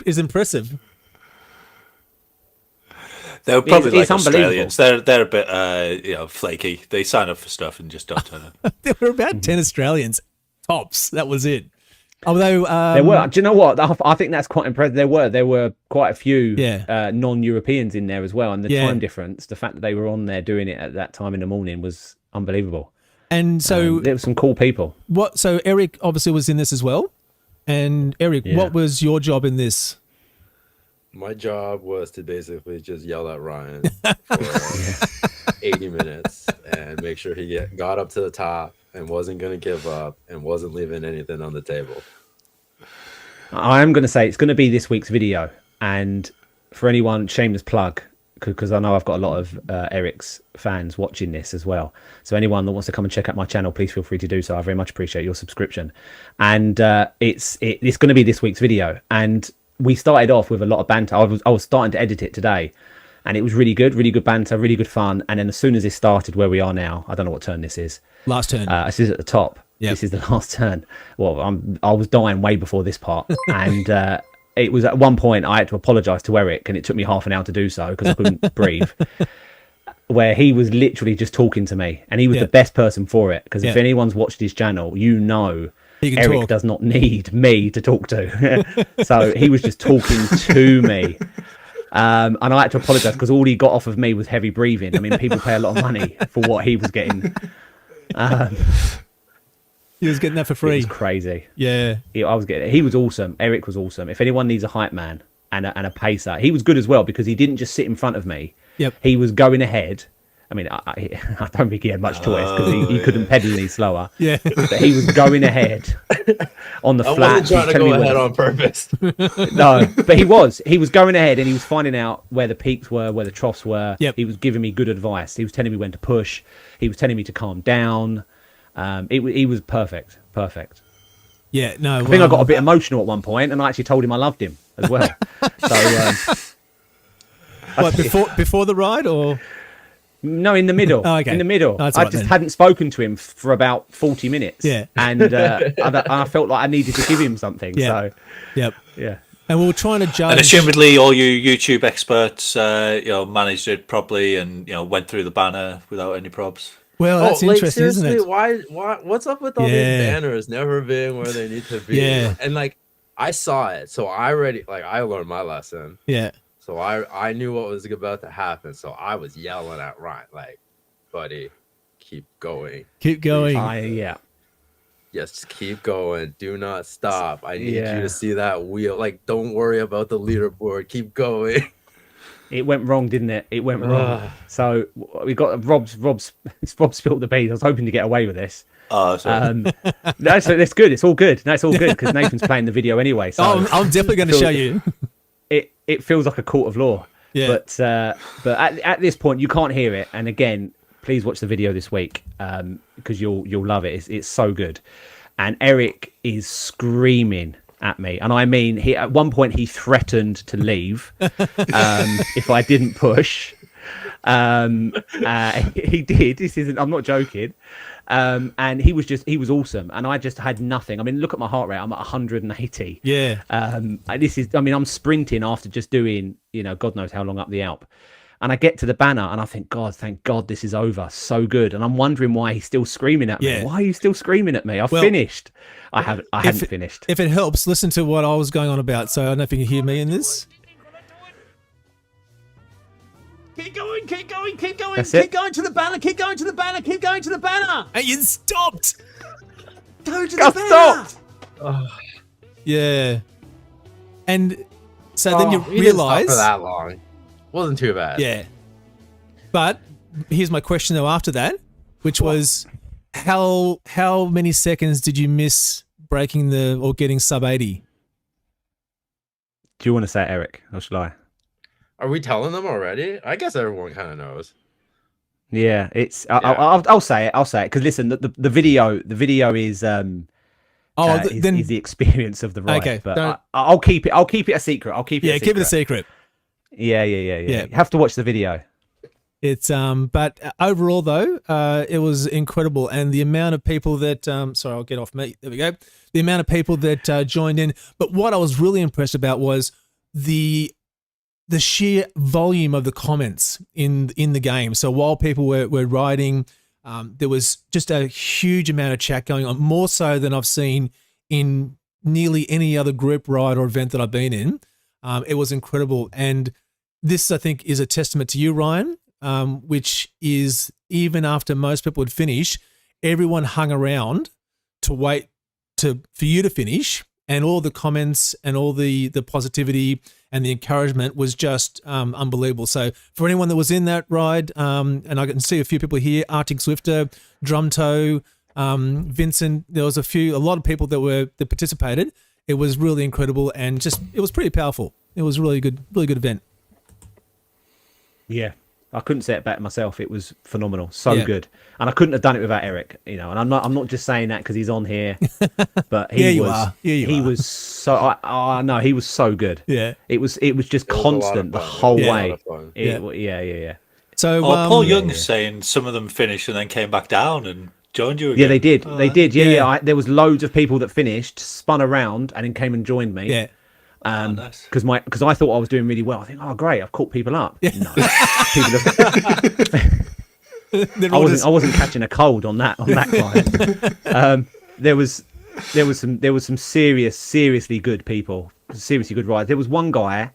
is impressive. They're probably like it's Australians. They're a bit flaky. They sign up for stuff and just don't turn up. There were about 10 Australians tops. That was it. Although there were, do you know what? I think that's quite impressive. There were quite a few non-Europeans in there as well, and the time difference, the fact that they were on there doing it at that time in the morning was unbelievable. And so there were some cool people. So Erik obviously was in this as well. And Erik, what was your job in this? My job was to basically just yell at Ryan for 80 minutes and make sure he got up to the top and wasn't going to give up and wasn't leaving anything on the table. I am going to say it's going to be this week's video. And for anyone, shameless plug, because I know I've got a lot of Erik's fans watching this as well. So anyone that wants to come and check out my channel, please feel free to do so. I very much appreciate your subscription. And it's going to be this week's video. And we started off with a lot of banter. I was starting to edit it today, and it was really good banter, really good fun. And then as soon as it started, where we are now, I don't know what turn this is. Last turn. This is at the top. Yep. This is the last turn. Well, I was dying way before this part. And it was at one point I had to apologise to Erik, and it took me half an hour to do so because I couldn't breathe. Where he was literally just talking to me, and he was the best person for it. Because if anyone's watched his channel, you know Erik does not need me to talk to. So he was just talking to me. And I had to apologise because all he got off of me was heavy breathing. I mean, people pay a lot of money for what he was getting. He was getting that for free. It was crazy. Yeah. He was awesome. Erik was awesome. If anyone needs a hype man and a pacer, he was good as well, because he didn't just sit in front of me. Yep. He was going ahead. I mean, I don't think he had much choice because he couldn't pedal any slower. Yeah. But he was going ahead on the flat. I wasn't trying to go ahead on purpose. No, but he was going ahead, and he was finding out where the peaks were, where the troughs were. Yep. He was giving me good advice. He was telling me when to push. He was telling me to calm down. He was perfect. Yeah, no. I think I got a bit emotional at one point, and I actually told him I loved him as well. So, what, before the ride, or no, in the middle? Oh, okay. In the middle. That's I right, just then. hadn't spoken to him for about 40 minutes. Yeah, and I felt like I needed to give him something. Yeah. So, yeah. And we were trying to judge. And assumedly, all you YouTube experts, managed it properly and went through the banner without any probs. Well, that's interesting, isn't it? Why? What's up with all these banners never being where they need to be? Yeah. And I saw it, so I already I learned my lesson. Yeah. So I knew what was about to happen. So I was yelling at Ryan, like, buddy, keep going. Keep going. Yeah. Yes, just keep going. Do not stop. I need you to see that wheel. Like, don't worry about the leaderboard. Keep going. It went wrong, didn't it? It went wrong. So we got Rob spilled the beans. I was hoping to get away with this. Oh, sorry. No, so that's good. It's all good. No, it's all good because Nathan's playing the video anyway. So I'm definitely going to show you. It feels like a court of law. Yeah. But at this point you can't hear it. And again, please watch the video this week because you'll love it. It's so good. And Erik is screaming at me, and I mean, at one point he threatened to leave if I didn't push. He did. I'm not joking. And he was awesome, and I just had nothing. I mean, look at my heart rate. I'm at 180. Yeah. I'm sprinting after just doing, God knows how long up the Alp. And I get to the banner and I think, God, thank God this is over. So good. And I'm wondering why he's still screaming at me. Yeah. Why are you still screaming at me? I've finished. I hadn't finished. If it helps, listen to what I was going on about. So I don't know if you can hear me in this. Keep going, keep going, keep going, That's keep it. going to the banner, keep going to the banner, keep going to the banner. And you stopped. Go to the banner. Stopped. Yeah. And so then you We didn't stop realize for that long. Wasn't too bad. Yeah. But here's my question though after that, which was how many seconds did you miss breaking or getting sub 80? Do you want to say it, Erik, or shall I? Are we telling them already? I guess everyone kind of knows. Yeah, it's. I'll say it. I'll say it because listen, the video is then is the experience of the ride. Okay, but I'll keep it. I'll keep it a secret. I'll keep it. Yeah, keep it a secret. Yeah. You have to watch the video. It's but overall though, it was incredible, and the amount of people that sorry, I'll get off me. There we go. The amount of people that joined in. But what I was really impressed about was the sheer volume of the comments in the game. So while people were riding, there was just a huge amount of chat going on, more so than I've seen in nearly any other group ride or event that I've been in. It was incredible, and this I think is a testament to you, Ryan. Which is even after most people would finish, everyone hung around to wait for you to finish, and all the comments and all the positivity and the encouragement was just unbelievable. So for anyone that was in that ride, and I can see a few people here, Arctic Swifter, Drumtoe, Vincent, there was a lot of people that participated. It was really incredible, and it was pretty powerful. It was really good event. Yeah. I couldn't say it better myself. It was phenomenal, so good, and I couldn't have done it without Erik. And I'm not just saying that because he's on here, but he was so. I know he was so good. Yeah, it was just constant the whole way. Yeah. So Paul Young's saying some of them finished and then came back down and joined you again. Yeah, they did. They did. Yeah. There was loads of people that finished, spun around, and then came and joined me. Yeah. Nice. Because I thought I was doing really well. I think, oh great, I've caught people up. Yeah. No, I wasn't catching a cold on that client. There was some seriously good people, seriously good rides. There was one guy,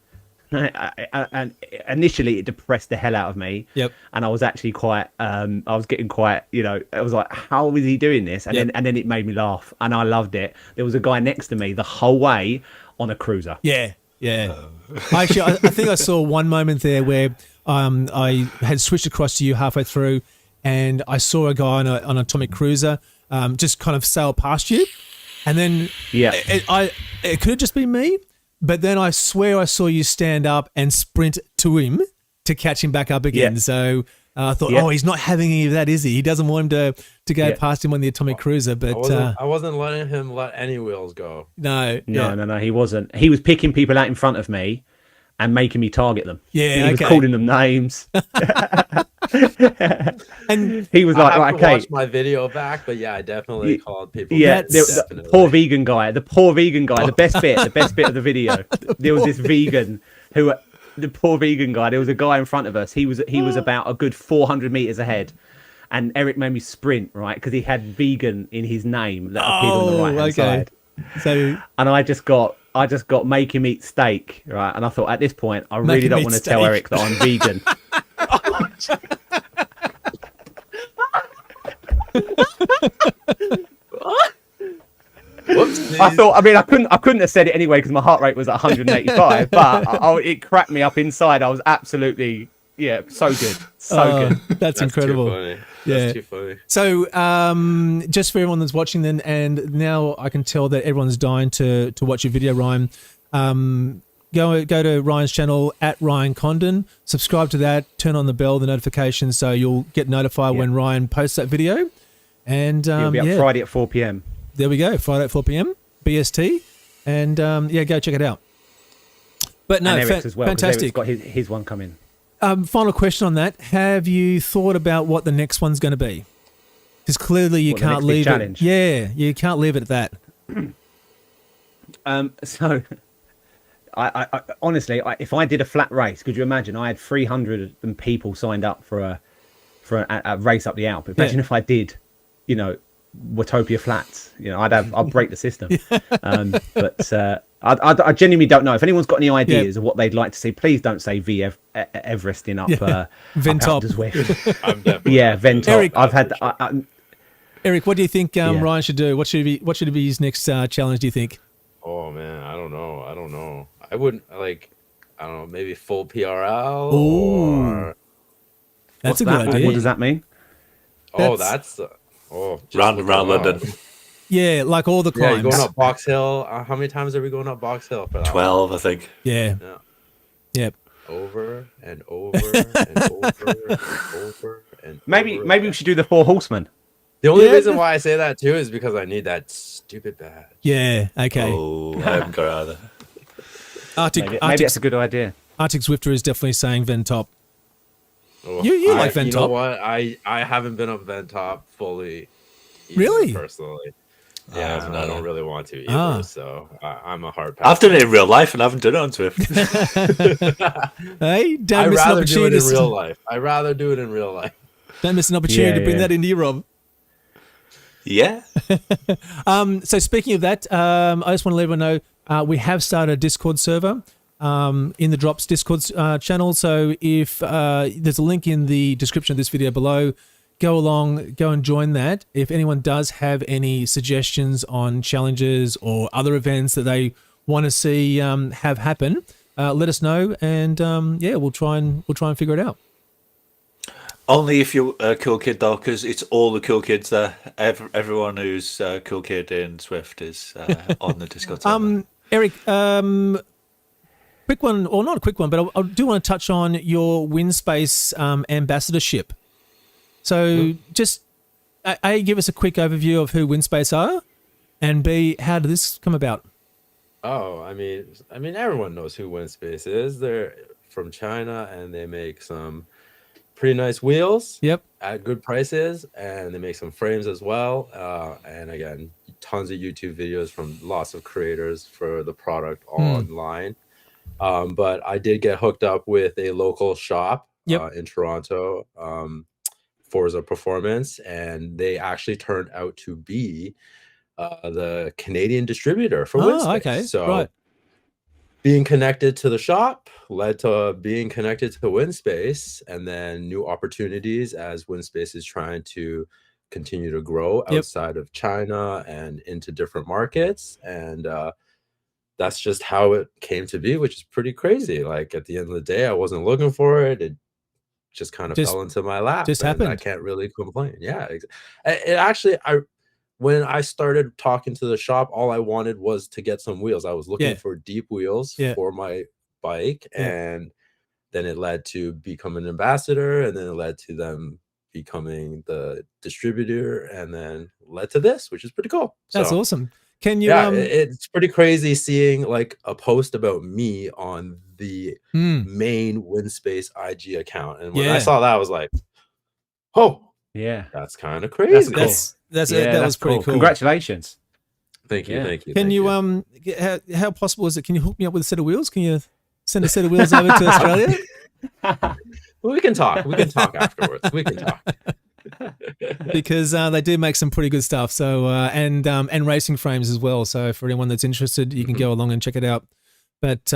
and initially it depressed the hell out of me. Yep. And I was actually quite, I was getting quite, I was like, how is he doing this? And then it made me laugh, and I loved it. There was a guy next to me the whole way on a cruiser. Yeah. Actually, I think I saw one moment there where I had switched across to you halfway through, and I saw a guy on an atomic cruiser just kind of sail past you, and then it could have just been me, but then I swear I saw you stand up and sprint to him to catch him back up again. So I thought, he's not having any of that, is he? He doesn't want him to go past him on the atomic cruiser. But I wasn't letting him let any wheels go. No, he wasn't. He was picking people out in front of me and making me target them. Yeah, he was calling them names. And he was like, "Right, okay." Watch my video back, but I definitely called people. Yeah, the poor vegan guy. The best bit of the video. There was this vegan who. The poor vegan guy. There was a guy in front of us. He was about a good 400 meters ahead, and Erik made me sprint because he had vegan in his name that appeared on the right hand side. So, and I just got I just got make him eat steak, right? And I thought at this point, I Make really him don't eat want to steak. tell Erik that I'm vegan. Whoops. I thought, I mean, I couldn't have said it anyway because my heart rate was at 185, but it cracked me up inside. I was absolutely, so good. So good. That's incredible. Too funny. Yeah. That's too funny. So, just for everyone that's watching, then, and now I can tell that everyone's dying to watch your video, Ryan. Go to Ryan's channel at Ryan Condon. Subscribe to that. Turn on the bell, the notifications, so you'll get notified when Ryan posts that video. And It'll be up Friday at 4 p.m. There we go. Friday at 4 p.m. BST, and go check it out. But no, and Eric's as well, 'cause fantastic. Eric's got his one coming. Final question on that: have you thought about what the next one's going to be? Because clearly you What, the can't next big leave it. challenge? Yeah, you can't leave it at that. So, I honestly, if I did a flat race, could you imagine? I had 300 people signed up for a race up the Alpe. Imagine if I did, Watopia flats. I'd break the system. But I genuinely don't know. If anyone's got any ideas of what they'd like to see, please don't say Everesting up Ventop. Alpe Du Zwift. I'm definitely Ventop. Eric, I've had. Eric, what do you think Ryan should do? What should be his next challenge? Do you think? Oh man, I don't know. I wouldn't I don't know, maybe full PRL. Ooh. Or That's a What's good that? idea. What does that mean? just Round and round looking London. around. Yeah, like all the Yeah, climbs. you're going up Box Hill. How many times are we going up Box Hill for that? 12, I think. Yeah. Yeah. Yep. Over and over and over and over and Maybe over we again. should do the 4 horsemen. The only Yeah, reason why I say that too is because I need that stupid badge. Yeah. Okay. Oh, I haven't got it either. Maybe that's a good idea. Arctic Zwifter is definitely saying Ventop. Oh, You like You know Ventop? what? I haven't been up Ventop fully. either, Really? Personally. I Yeah, haven't and I don't either. really want to either. Ah. So I'm a hard pass. I've done it in real life and I haven't done it on Zwift. Hey, don't I'd miss an rather do it opportunity. in real life. I'd rather do it in real life. Don't miss an opportunity to bring Yeah. that into you, Rob. Yeah. So speaking of that, I just want to let everyone know we have started a Discord server in the Drops Discord channel. So if there's a link in the description of this video below, go and join that. If anyone does have any suggestions on challenges or other events that they want to see have happen, let us know, and we'll try and figure it out. Only if you're a cool kid, though, because it's all the cool kids there. Everyone who's a cool kid in Zwift is on the Discord server. Eric, quick one, or not a quick one, but I do want to touch on your WinSpace ambassadorship. So just, A, give us a quick overview of who WinSpace are, and B, how did this come about? Oh, I mean, everyone knows who WinSpace is. They're from China, and they make some pretty nice wheels. Yep. At good prices, and they make some frames as well. And again, tons of YouTube videos from lots of creators for the product online. But I did get hooked up with a local shop in Toronto, Forza Performance, and they actually turned out to be the Canadian distributor for WinSpace. Okay. So right. being connected to the shop led to being connected to WinSpace, and then new opportunities as WinSpace is trying to continue to grow outside of China and into different markets. And that's just how it came to be, which is pretty crazy. Like at the end of the day, I wasn't looking for it. It just kind of fell into my lap. Just and happened. I can't really complain. Yeah. It actually, when I started talking to the shop, all I wanted was to get some wheels. I was looking for deep wheels for my bike, and then it led to become an ambassador, and then it led to them becoming the distributor, and then led to this, which is pretty cool. That's awesome. Can you? It's pretty crazy seeing like a post about me on the main WinSpace IG account, and when I saw that, I was like, "Oh, yeah, that's kind of crazy." That was pretty cool. Congratulations. Thank you. Thank you. Can thank you? How possible is it? Can you hook me up with a set of wheels? Can you send a set of wheels over to Australia? We can talk. We can talk afterwards. We can talk. because they do make some pretty good stuff. So and racing frames as well. So for anyone that's interested, you can go along and check it out. But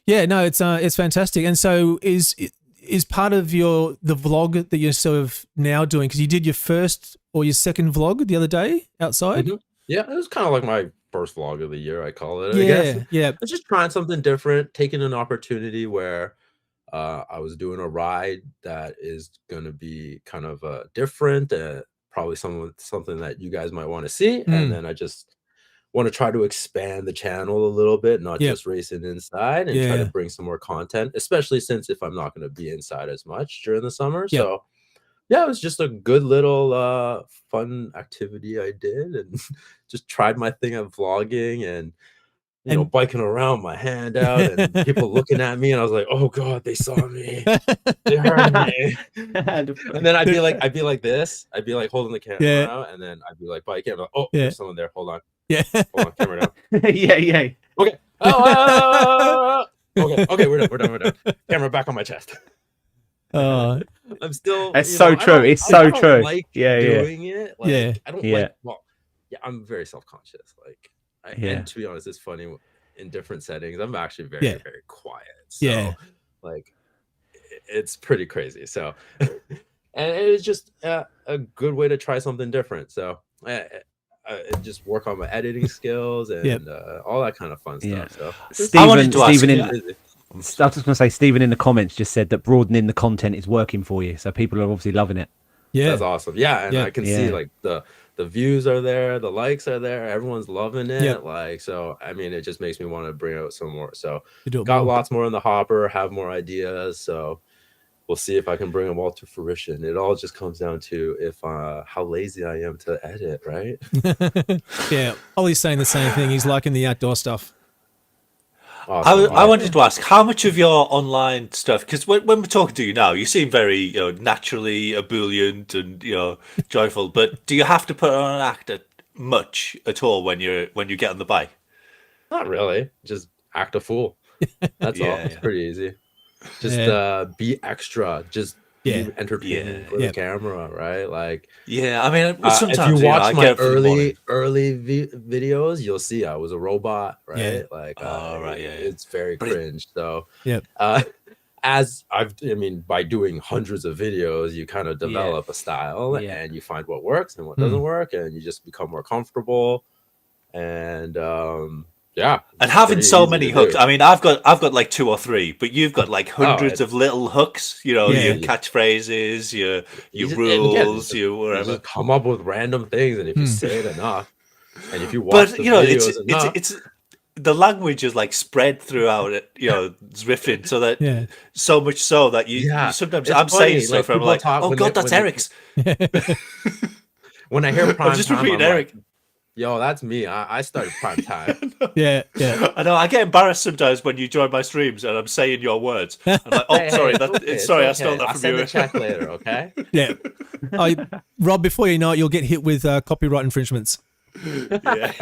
yeah, no, it's fantastic. And so is part of the vlog that you're sort of now doing, because you did your first or your second vlog the other day outside. Yeah, it was kind of like my first vlog of the year, I call it. Yeah, I guess. yeah. I was just trying something different, taking an opportunity where I was doing a ride that is going to be kind of different, probably something that you guys might want to see. And then I just want to try to expand the channel a little bit, not just racing inside, and try to bring some more content, especially since if I'm not going to be inside as much during the summer. So yeah, it was just a good little fun activity I did, and just tried my thing at vlogging and you know, biking around, my hand out, and people looking at me, and I was like, "Oh God, they saw me, they heard me." And then I'd be like this, I'd be like holding the camera out, and then I'd be like biking, I'm like, "Oh, there's someone there. Hold on, hold on, camera down." yeah. Okay. Okay, we're done. Camera back on my chest. I'm still. It's so true. It's so true. Like doing it. Like, I don't like. Well, I'm very self-conscious. Like. And to be honest, it's funny in different settings. I'm actually very, very quiet. So, like, it's pretty crazy. So, and it was just a good way to try something different. So, just work on my editing skills and all that kind of fun stuff. So, I was just going to say, Stephen in the comments just said that broadening the content is working for you. So people are obviously loving it. Yeah, that's awesome. Yeah, and I can see like the views are there, the likes are there, everyone's loving it. Like, so I mean, it just makes me want to bring out some more. So got lots more in the hopper, have more ideas. So we'll see if I can bring them all to fruition. It all just comes down to if how lazy I am to edit, right? Yeah, Ollie's saying the same thing. He's liking the outdoor stuff. Awesome. I wanted to ask, how much of your online stuff, because when we're talking to you now, you seem very naturally ebullient and joyful, but do you have to put on an act much at all when you get on the bike? Not really. Just act a fool. That's all. It's pretty easy. Just be extra. Just be entertaining for the camera, right? Like I mean, sometimes if you watch my early videos, you'll see I was a robot, right? Like it's very cringe. So as by doing hundreds of videos, you kind of develop a style and you find what works and what doesn't work, and you just become more comfortable. And and having so many hooks. I mean, I've got like 2 or 3, but you've got like hundreds of little hooks. Your catchphrases, your rules, your whatever. You just come up with random things, and if you say it enough, and if you watch the videos enough, it's the language is like spread throughout it. Zwifting, so that so much so that you sometimes I'm saying stuff, and I'm like, oh God, that's Eric's. When I hear prime I'm just repeating Eric. Yo, that's me. I started prime time. Yeah. I know. I get embarrassed sometimes when you join my streams and I'm saying your words. I'm like, oh, sorry. Sorry, I stole that I'll from send you. the check later, okay? Yeah. Rob, before you know it, you'll get hit with copyright infringements. Yeah.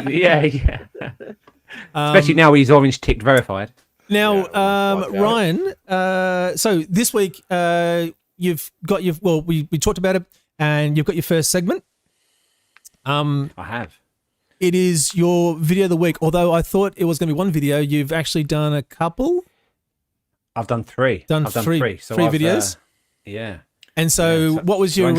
Especially now he's orange ticked verified. Now, Ryan, so this week you've got we talked about it, and you've got your first segment. I have. It is your video of the week, although I thought it was going to be one video. You've actually done a couple. I've done 3. I've done three. So three videos. And so, what was your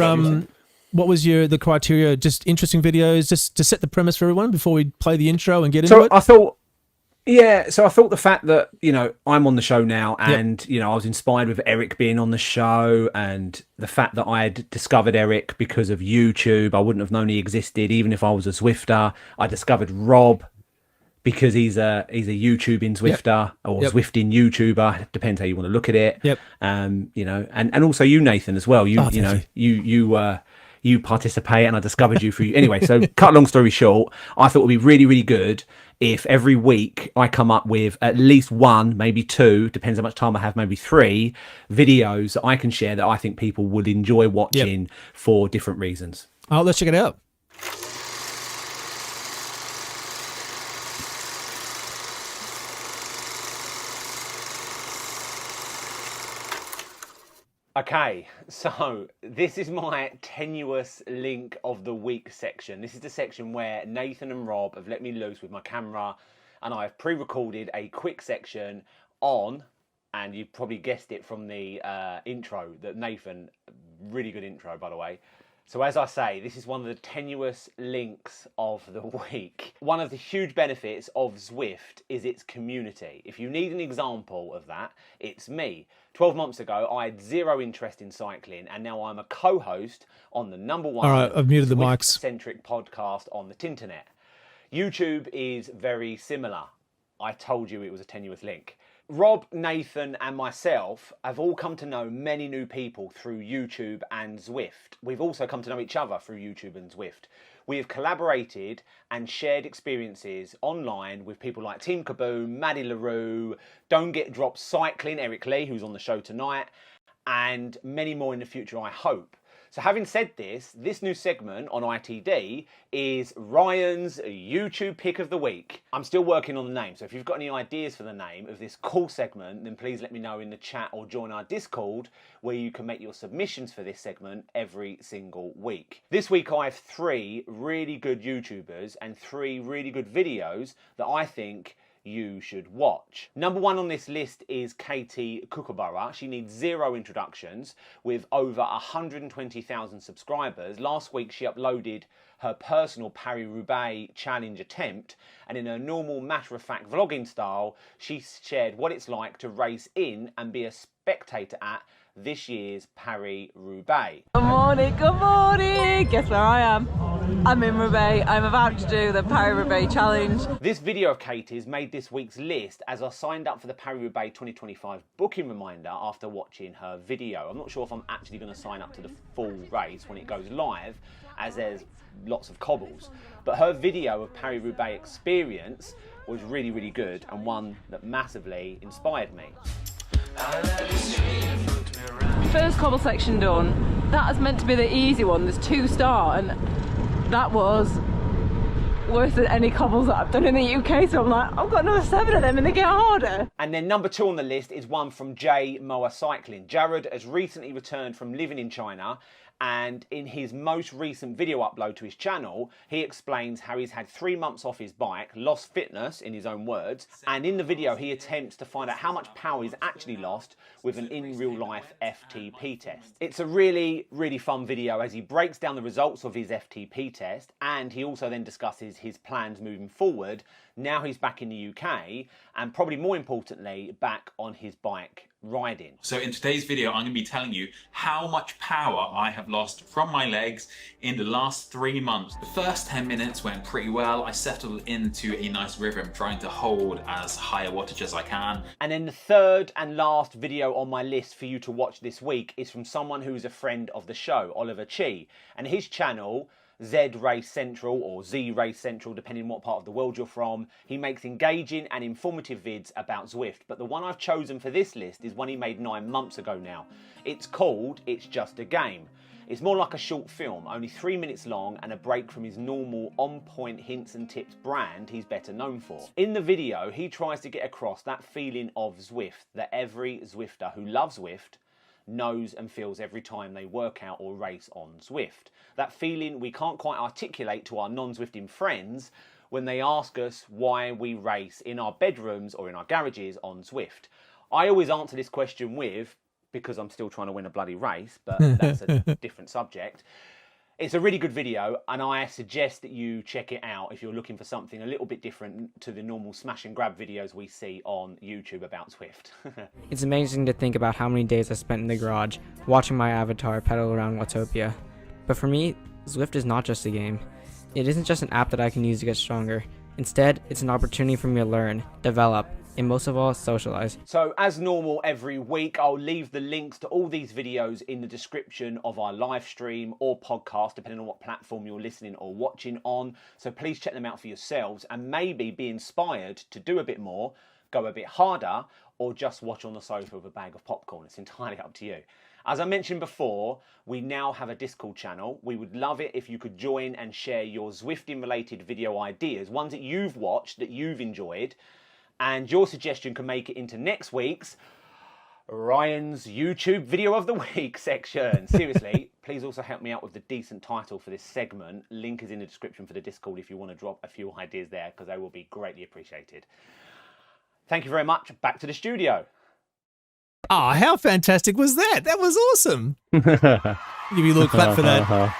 the criteria? Just interesting videos, just to set the premise for everyone before we play the intro and get into it. I thought the fact that I'm on the show now, and I was inspired with Erik being on the show, and the fact that I had discovered Erik because of YouTube. I wouldn't have known he existed even if I was a Zwifter. I discovered Rob because he's a YouTubing Zwifter or Zwifting YouTuber, depends how you want to look at it. And also you, Nathan, as well. You participate, and I discovered you through. Anyway, so cut a long story short, I thought it would be really, really good if every week I come up with at least 1, maybe 2, depends how much time I have, maybe 3 videos that I can share that I think people would enjoy watching for different reasons. Oh, let's check it out. Okay, so this is my tenuous link of the week section. This is the section where Nathan and Rob have let me loose with my camera, and I've pre-recorded a quick section on, and you've probably guessed it from the intro, that Nathan, really good intro by the way. So as I say, this is one of the tenuous links of the week. One of the huge benefits of Zwift is its community. If you need an example of that, it's me. 12 months ago, I had zero interest in cycling, and now I'm a co-host on the number one All right, I've muted the mics. Zwift-centric podcast on the Tinternet. YouTube is very similar. I told you it was a tenuous link. Rob, Nathan and myself have all come to know many new people through YouTube and Zwift. We've also come to know each other through YouTube and Zwift. We have collaborated and shared experiences online with people like Team Kaboom, Maddie LaRue, Don't Get Dropped Cycling, Erik Lee, who's on the show tonight, and many more in the future, I hope. So having said this, this new segment on ITD is Ryan's YouTube pick of the week. I'm still working on the name, so if you've got any ideas for the name of this cool segment, then please let me know in the chat or join our Discord, where you can make your submissions for this segment every single week. This week I have 3 really good YouTubers and 3 really good videos that I think you should watch. Number 1 on this list is Katie Kookaburra. She needs 0 introductions with over 120,000 subscribers. Last week she uploaded her personal Paris-Roubaix challenge attempt, and in her normal matter-of-fact vlogging style, she shared what it's like to race in and be a spectator at this year's Paris-Roubaix. Good morning, good morning! Guess where I am? I'm in Roubaix. I'm about to do the Paris-Roubaix challenge. This video of Katie's made this week's list as I signed up for the Paris-Roubaix 2025 booking reminder after watching her video. I'm not sure if I'm actually going to sign up to the full race when it goes live, as there's lots of cobbles. But her video of Paris-Roubaix experience was really, really good, and one that massively inspired me. First cobble section done. That is meant to be the easy one. There's 2 star, and that was worse than any cobbles that I've done in the UK. So I'm like, I've got another 7 of them and they get harder. And then number 2 on the list is one from J Moa Cycling. Jared has recently returned from living in China, and in his most recent video upload to his channel, he explains how he's had 3 months off his bike, lost fitness in his own words, and in the video he attempts to find out how much power he's actually lost with an in real life FTP test. It's a really, really fun video as he breaks down the results of his FTP test, and he also then discusses his plans moving forward now he's back in the UK, and probably more importantly, back on his bike riding. So in today's video, I'm going to be telling you how much power I have lost from my legs in the last 3 months. The first 10 minutes went pretty well. I settled into a nice rhythm, trying to hold as high a wattage as I can. And then the third and last video on my list for you to watch this week is from someone who is a friend of the show, Oliver Chi, and his channel, Z Race Central, or Z Race Central, depending on what part of the world you're from. He makes engaging and informative vids about Zwift, but the one I've chosen for this list is one he made 9 months ago now. It's called It's Just a Game. It's more like a short film, only 3 minutes long, and a break from his normal on-point hints and tips brand he's better known for. In the video, he tries to get across that feeling of Zwift that every Zwifter who loves Zwift knows and feels every time they work out or race on Zwift. That feeling we can't quite articulate to our non-Zwifting friends when they ask us why we race in our bedrooms or in our garages on Zwift. I always answer this question with, because I'm still trying to win a bloody race, but that's a different subject. It's a really good video, and I suggest that you check it out if you're looking for something a little bit different to the normal smash and grab videos we see on YouTube about Zwift. It's amazing to think about how many days I spent in the garage watching my avatar pedal around Watopia. But for me, Zwift is not just a game. It isn't just an app that I can use to get stronger. Instead, it's an opportunity for me to learn, develop, and most of all, socialize. So as normal every week, I'll leave the links to all these videos in the description of our live stream or podcast, depending on what platform you're listening or watching on. So please check them out for yourselves and maybe be inspired to do a bit more, go a bit harder, or just watch on the sofa with a bag of popcorn. It's entirely up to you. As I mentioned before, we now have a Discord channel. We would love it if you could join and share your Zwifting related video ideas, ones that you've watched, that you've enjoyed, and your suggestion can make it into next week's Ryan's YouTube video of the week section. Seriously, please also help me out with the decent title for this segment. Link is in the description for the Discord if you want to drop a few ideas there, because they will be greatly appreciated. Thank you very much. Back to the studio. Oh, how fantastic was that? That was awesome. Give you a little clap for that.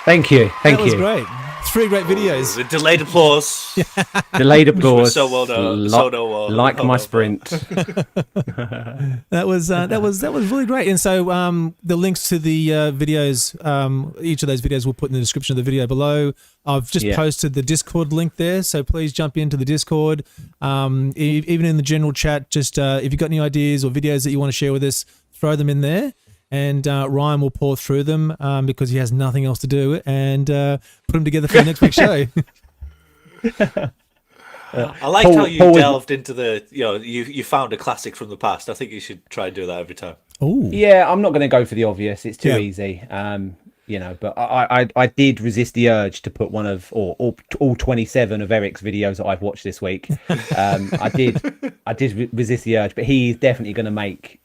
Thank you. Thank you. That was great. 3 great videos. The delayed applause. Delayed applause. So well done. Like my sprint. That was really great. And so the links to the videos, each of those videos we'll put in the description of the video below. I've just posted the Discord link there, so please jump into the Discord. Even in the general chat, just if you've got any ideas or videos that you want to share with us, throw them in there. And Ryan will pour through them because he has nothing else to do, and put them together for the next week's show. I liked how you delved into the, you found a classic from the past. I think you should try and do that every time. Oh, yeah, I'm not going to go for the obvious. It's too easy. But I did resist the urge to put one of all 27 of Erik's videos that I've watched this week. I did resist the urge, but he's definitely going to make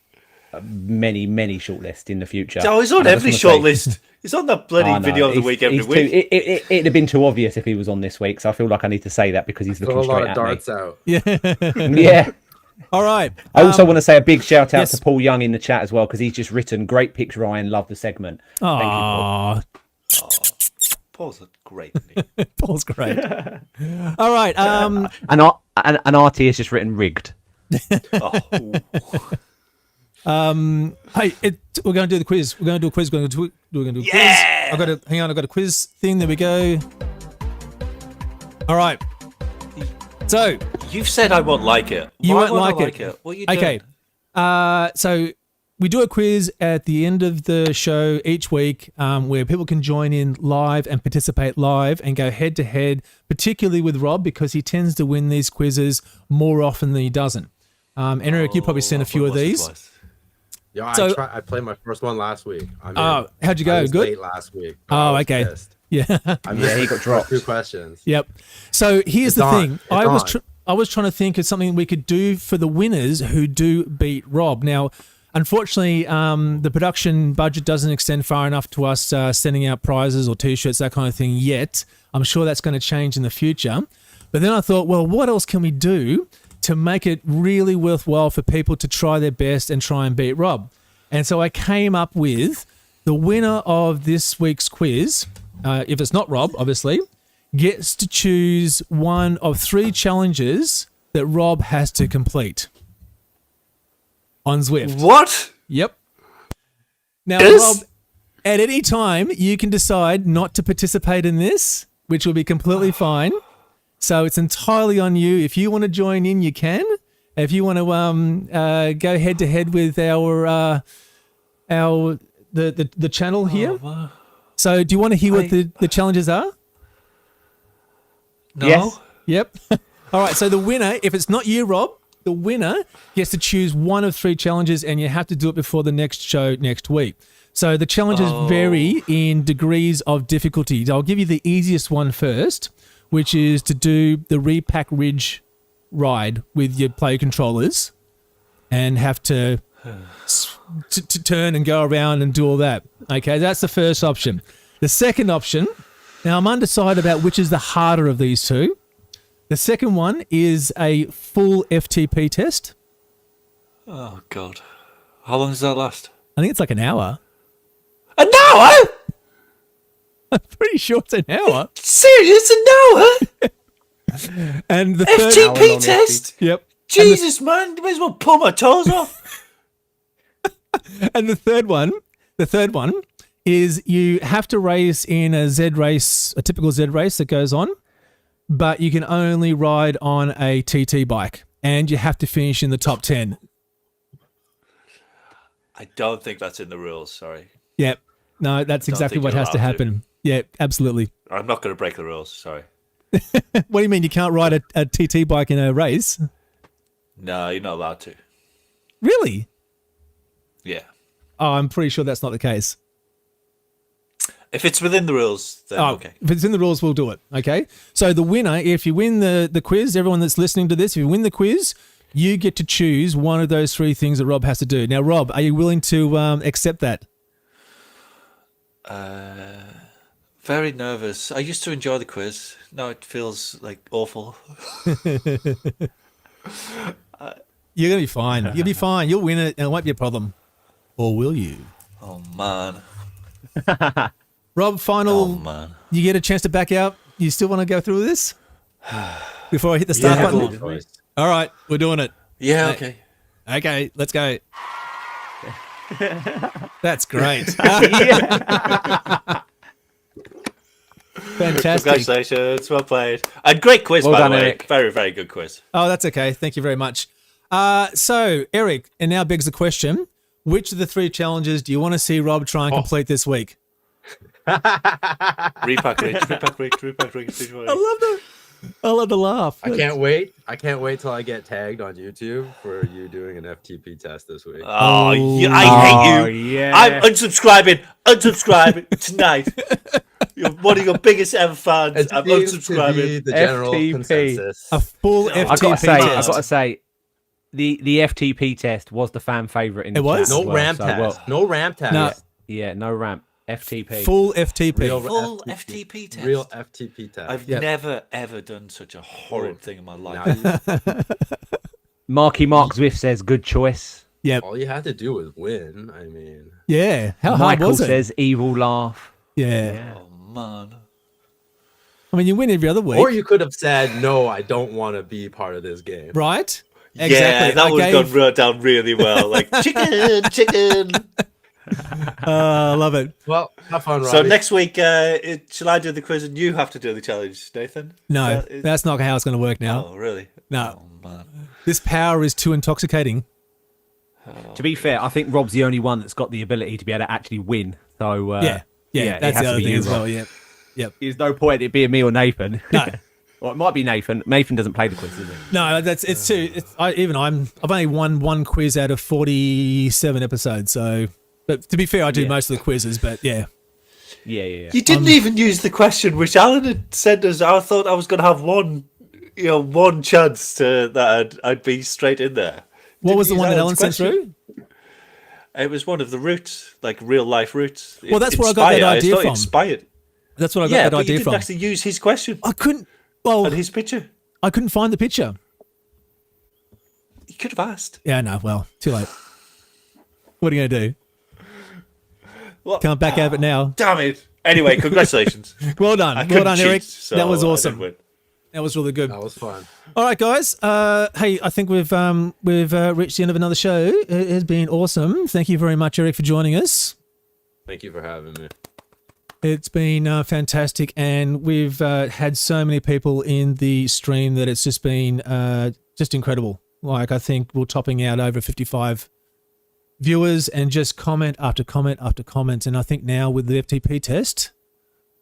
many shortlists in the future. Oh, he's on every shortlist. He's on that bloody video of the week every week. It'd have been too obvious if he was on this week, so I feel like I need to say that because he's looking straight at me. A lot of darts out. Yeah. All right. I also want to say a big shout out to Paul Young in the chat as well, because he's just written, "Great picks, Ryan. Love the segment." Thank you, Paul. Paul's great. Paul's great. All right. And RT has just written "rigged." Hey, we're going to do the quiz. We're going to do a quiz. We're going to do a quiz. I've got a quiz thing. There we go. All right. So you've said I won't like it. You won't like it. What are you doing? Okay. So we do a quiz at the end of the show each week, where people can join in live and participate live and go head to head, particularly with Rob, because he tends to win these quizzes more often than he doesn't. And Erik, you've probably seen a few of these. Yeah, so, I played my first one last week. How'd you go? I was Good? late last week. Okay. Pissed. Yeah. He got dropped. 2 questions. Yep. So here's the thing. I was trying to think of something we could do for the winners who do beat Rob. Now, unfortunately, the production budget doesn't extend far enough to us sending out prizes or T-shirts, that kind of thing yet. I'm sure that's going to change in the future. But then I thought, well, what else can we do to make it really worthwhile for people to try their best and try and beat Rob? And so I came up with the winner of this week's quiz, if it's not Rob, obviously, gets to choose one of 3 challenges that Rob has to complete on Zwift. What? Yep. Now, Rob, at any time, you can decide not to participate in this, which will be completely fine. So it's entirely on you. If you want to join in, you can. If you want to go head to head with the channel here. Wow. So do you want to hear what the challenges are? No. Yes. Yep. All right. So the winner, if it's not you, Rob, the winner gets to choose one of 3 challenges, and you have to do it before the next show next week. So the challenges vary in degrees of difficulty. I'll give you the easiest one first, which is to do the Repack Ridge ride with your play controllers and have to turn and go around and do all that. Okay, that's the first option. The second option, now I'm undecided about which is the harder of these 2. The second one is a full FTP test. Oh, God. How long does that last? I think it's like an hour. An hour? I'm pretty sure it's an hour. Serious? An hour? And the third FTP test? Yep. Jesus, man. You may as well pull my toes off. And the third one is you have to race in a Z race, a typical Z race that goes on, but you can only ride on a TT bike, and you have to finish in the top 10. I don't think that's in the rules, sorry. Yep. No, that's exactly what has to happen. Yeah, absolutely. I'm not going to break the rules, sorry. What do you mean you can't ride a TT bike in a race? No, you're not allowed to. Really? Yeah. Oh, I'm pretty sure that's not the case. If it's within the rules, then okay. If it's in the rules, we'll do it. Okay. So the winner, if you win the quiz, everyone that's listening to this, if you win the quiz, you get to choose one of those 3 things that Rob has to do. Now, Rob, are you willing to accept that? Very nervous. I used to enjoy the quiz. Now it feels like awful. You're going to be fine. You'll be fine. You'll win it, and it won't be a problem. Or will you? Oh, man. Rob, final. Oh, man. You get a chance to back out. You still want to go through this? Before I hit the start button? All right, we're doing it. Yeah, okay. Okay, let's go. That's great. Fantastic. Congratulations. Well played. And great quiz, Well by done, the way. Eric. Very, very good quiz. Oh, that's okay. Thank you very much. So, Eric, and now begs the question, which of the 3 challenges do you want to see Rob try and complete this week? Repack rich, repack rich, repack rich. I love the laugh. I can't wait. I can't wait till I get tagged on YouTube for you doing an FTP test this week. Oh, I hate you. Yeah. I'm unsubscribing tonight. You're one of your biggest ever fans. It I'm seems to unsubscribing. be the general FTP. consensus. A full FTP I've test. got to say, the FTP test was the fan favorite in the It was? chat as No well, ramp so, test. well, No ramp test. No. yeah, no ramp. FTP. Full FTP. Real Full FTP test. Real FTP test. I've Yep. never, ever done such a horrid thing in my life. Now Mark Zwift says good choice. Yep. all you had to do was win. I mean, Yeah. How hard Michael was it? says evil laugh. Yeah. Oh, man. I mean, you win every other week. or you could have said, "No, I don't want to be part of this game." Right? Yeah, that would have gone down really well. Like, chicken. I love it. Well, have fun, Robbie. So next week, shall I do the quiz and you have to do the challenge, Nathan? No, that's not how it's going to work now. Oh, really? No. Oh, man. This power is too intoxicating. To be fair, I think Rob's the only one that's got the ability to be able to actually win. So Yeah, it that's has the to other be thing you, as Rob. well. Yep. There's no point it being me or Nathan. No. Well, it might be Nathan. Nathan doesn't play the quiz, does he? No, it's too. I've only won 1 quiz out of 47 episodes. So, but to be fair, I do most of the quizzes. But yeah, Yeah. You didn't even use the question which Alan had sent us. I thought I was going to have one chance that I'd be straight in there. what was the use one that Alan's Ellen sent question. through? It was one of the routes, like real life routes. Well, that's where I got that idea from. Inspired. That's what I got Yeah, that but you idea didn't from. actually use his question I couldn't. Well, and his picture. I couldn't find the picture. You could have asked. Yeah, no. Well, too late. What are you going to do? Well, Can't back out of it now. damn it. Anyway, congratulations. Well done. I Well couldn't done, cheat, Eric. so That was I awesome. didn't win. That was really good. That was fun. All right, guys. Hey, I think we've reached the end of another show. It has been awesome. Thank you very much, Eric, for joining us. Thank you for having me. It's been fantastic, and we've had so many people in the stream that it's just been just incredible. Like, I think we're topping out over 55 viewers, and just comment after comment after comment. And I think now with the FTP test,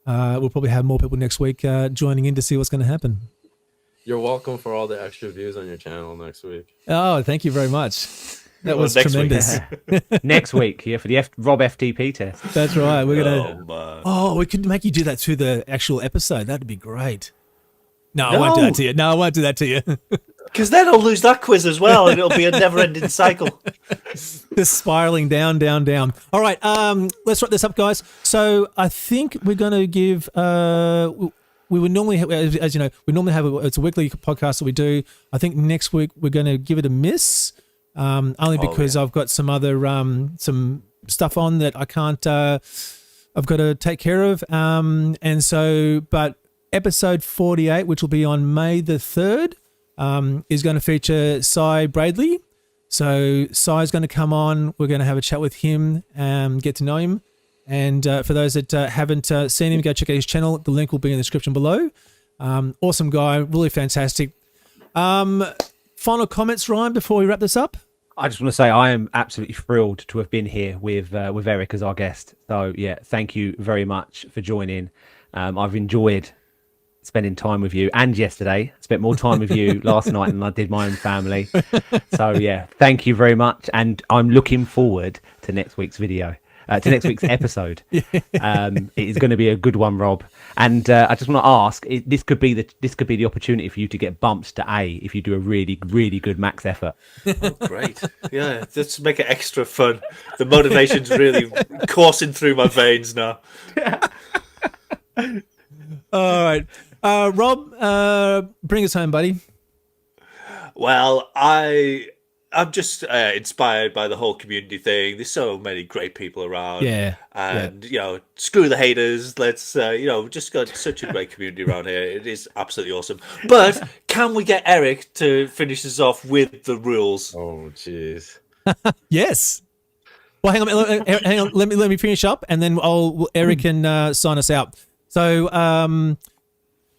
we'll probably have more people next week joining in to see what's going to happen. You're welcome for all the extra views on your channel next week. Oh, thank you very much. That Well, was next week. tremendous. Next week, yeah, for the Rob FTP test. That's right. We're gonna. man. Oh, we could make you do that through the actual episode. That'd be great. No, I won't do that to you. No, I won't do that to you. Because then I'll lose that quiz as well, and it'll be a never-ending cycle. Just spiraling down, down, down. All right, let's wrap this up, guys. So I think we're going to give. We would normally, as you know, we normally have it's a weekly podcast that we do. I think next week we're going to give it a miss, only because I've got some other some stuff on that I can't. I've got to take care of, and so but episode 48, which will be on May the 3rd. Is going to feature Cy Bradley. So Cy's going to come on. We're going to have a chat with him, get to know him. And for those that haven't seen him, go check out his channel. The link will be in the description below. Awesome guy, really fantastic. Final comments, Ryan, before we wrap this up? I just want to say I am absolutely thrilled to have been here with Erik as our guest. So yeah, thank you very much for joining. I've enjoyed spending time with you, and yesterday spent more time with you last night than I did my own family. So yeah, thank you very much, and I'm looking forward to next week's video. to next week's episode. It is going to be a good one, Rob. And I just want to ask, this could be the opportunity for you to get bumped to A if you do a really, really good max effort. Oh, great. Yeah, let's make it extra fun. The motivation's really coursing through my veins now. All right. Rob, bring us home, buddy. Well, I'm just inspired by the whole community thing. There's so many great people around. Yeah. And, screw the haters. Let's, just got such a great community around here. It is absolutely awesome. But can we get Erik to finish us off with the rules? Oh, jeez. Yes. Well, hang on. Let me finish up, and then Erik can sign us out. So,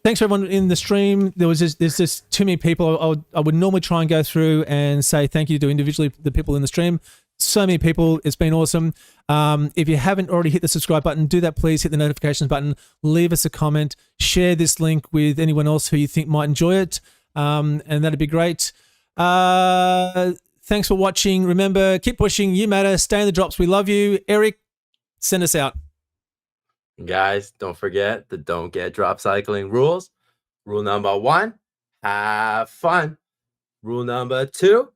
thanks for everyone in the stream. There's just too many people. I would normally try and go through and say thank you to individually the people in the stream. So many people. It's been awesome. If you haven't already hit the subscribe button, do that, please. Hit the notifications button. Leave us a comment. Share this link with anyone else who you think might enjoy it. And that'd be great. Thanks for watching. Remember, keep pushing. You matter. Stay in the drops. We love you. Erik, send us out. Guys, don't forget the don't get drop cycling rules. Rule number 1, have fun. Rule number 2,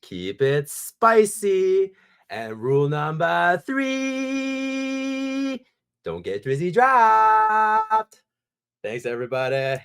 keep it spicy. And rule number 3, don't get drizzy dropped. Thanks, everybody.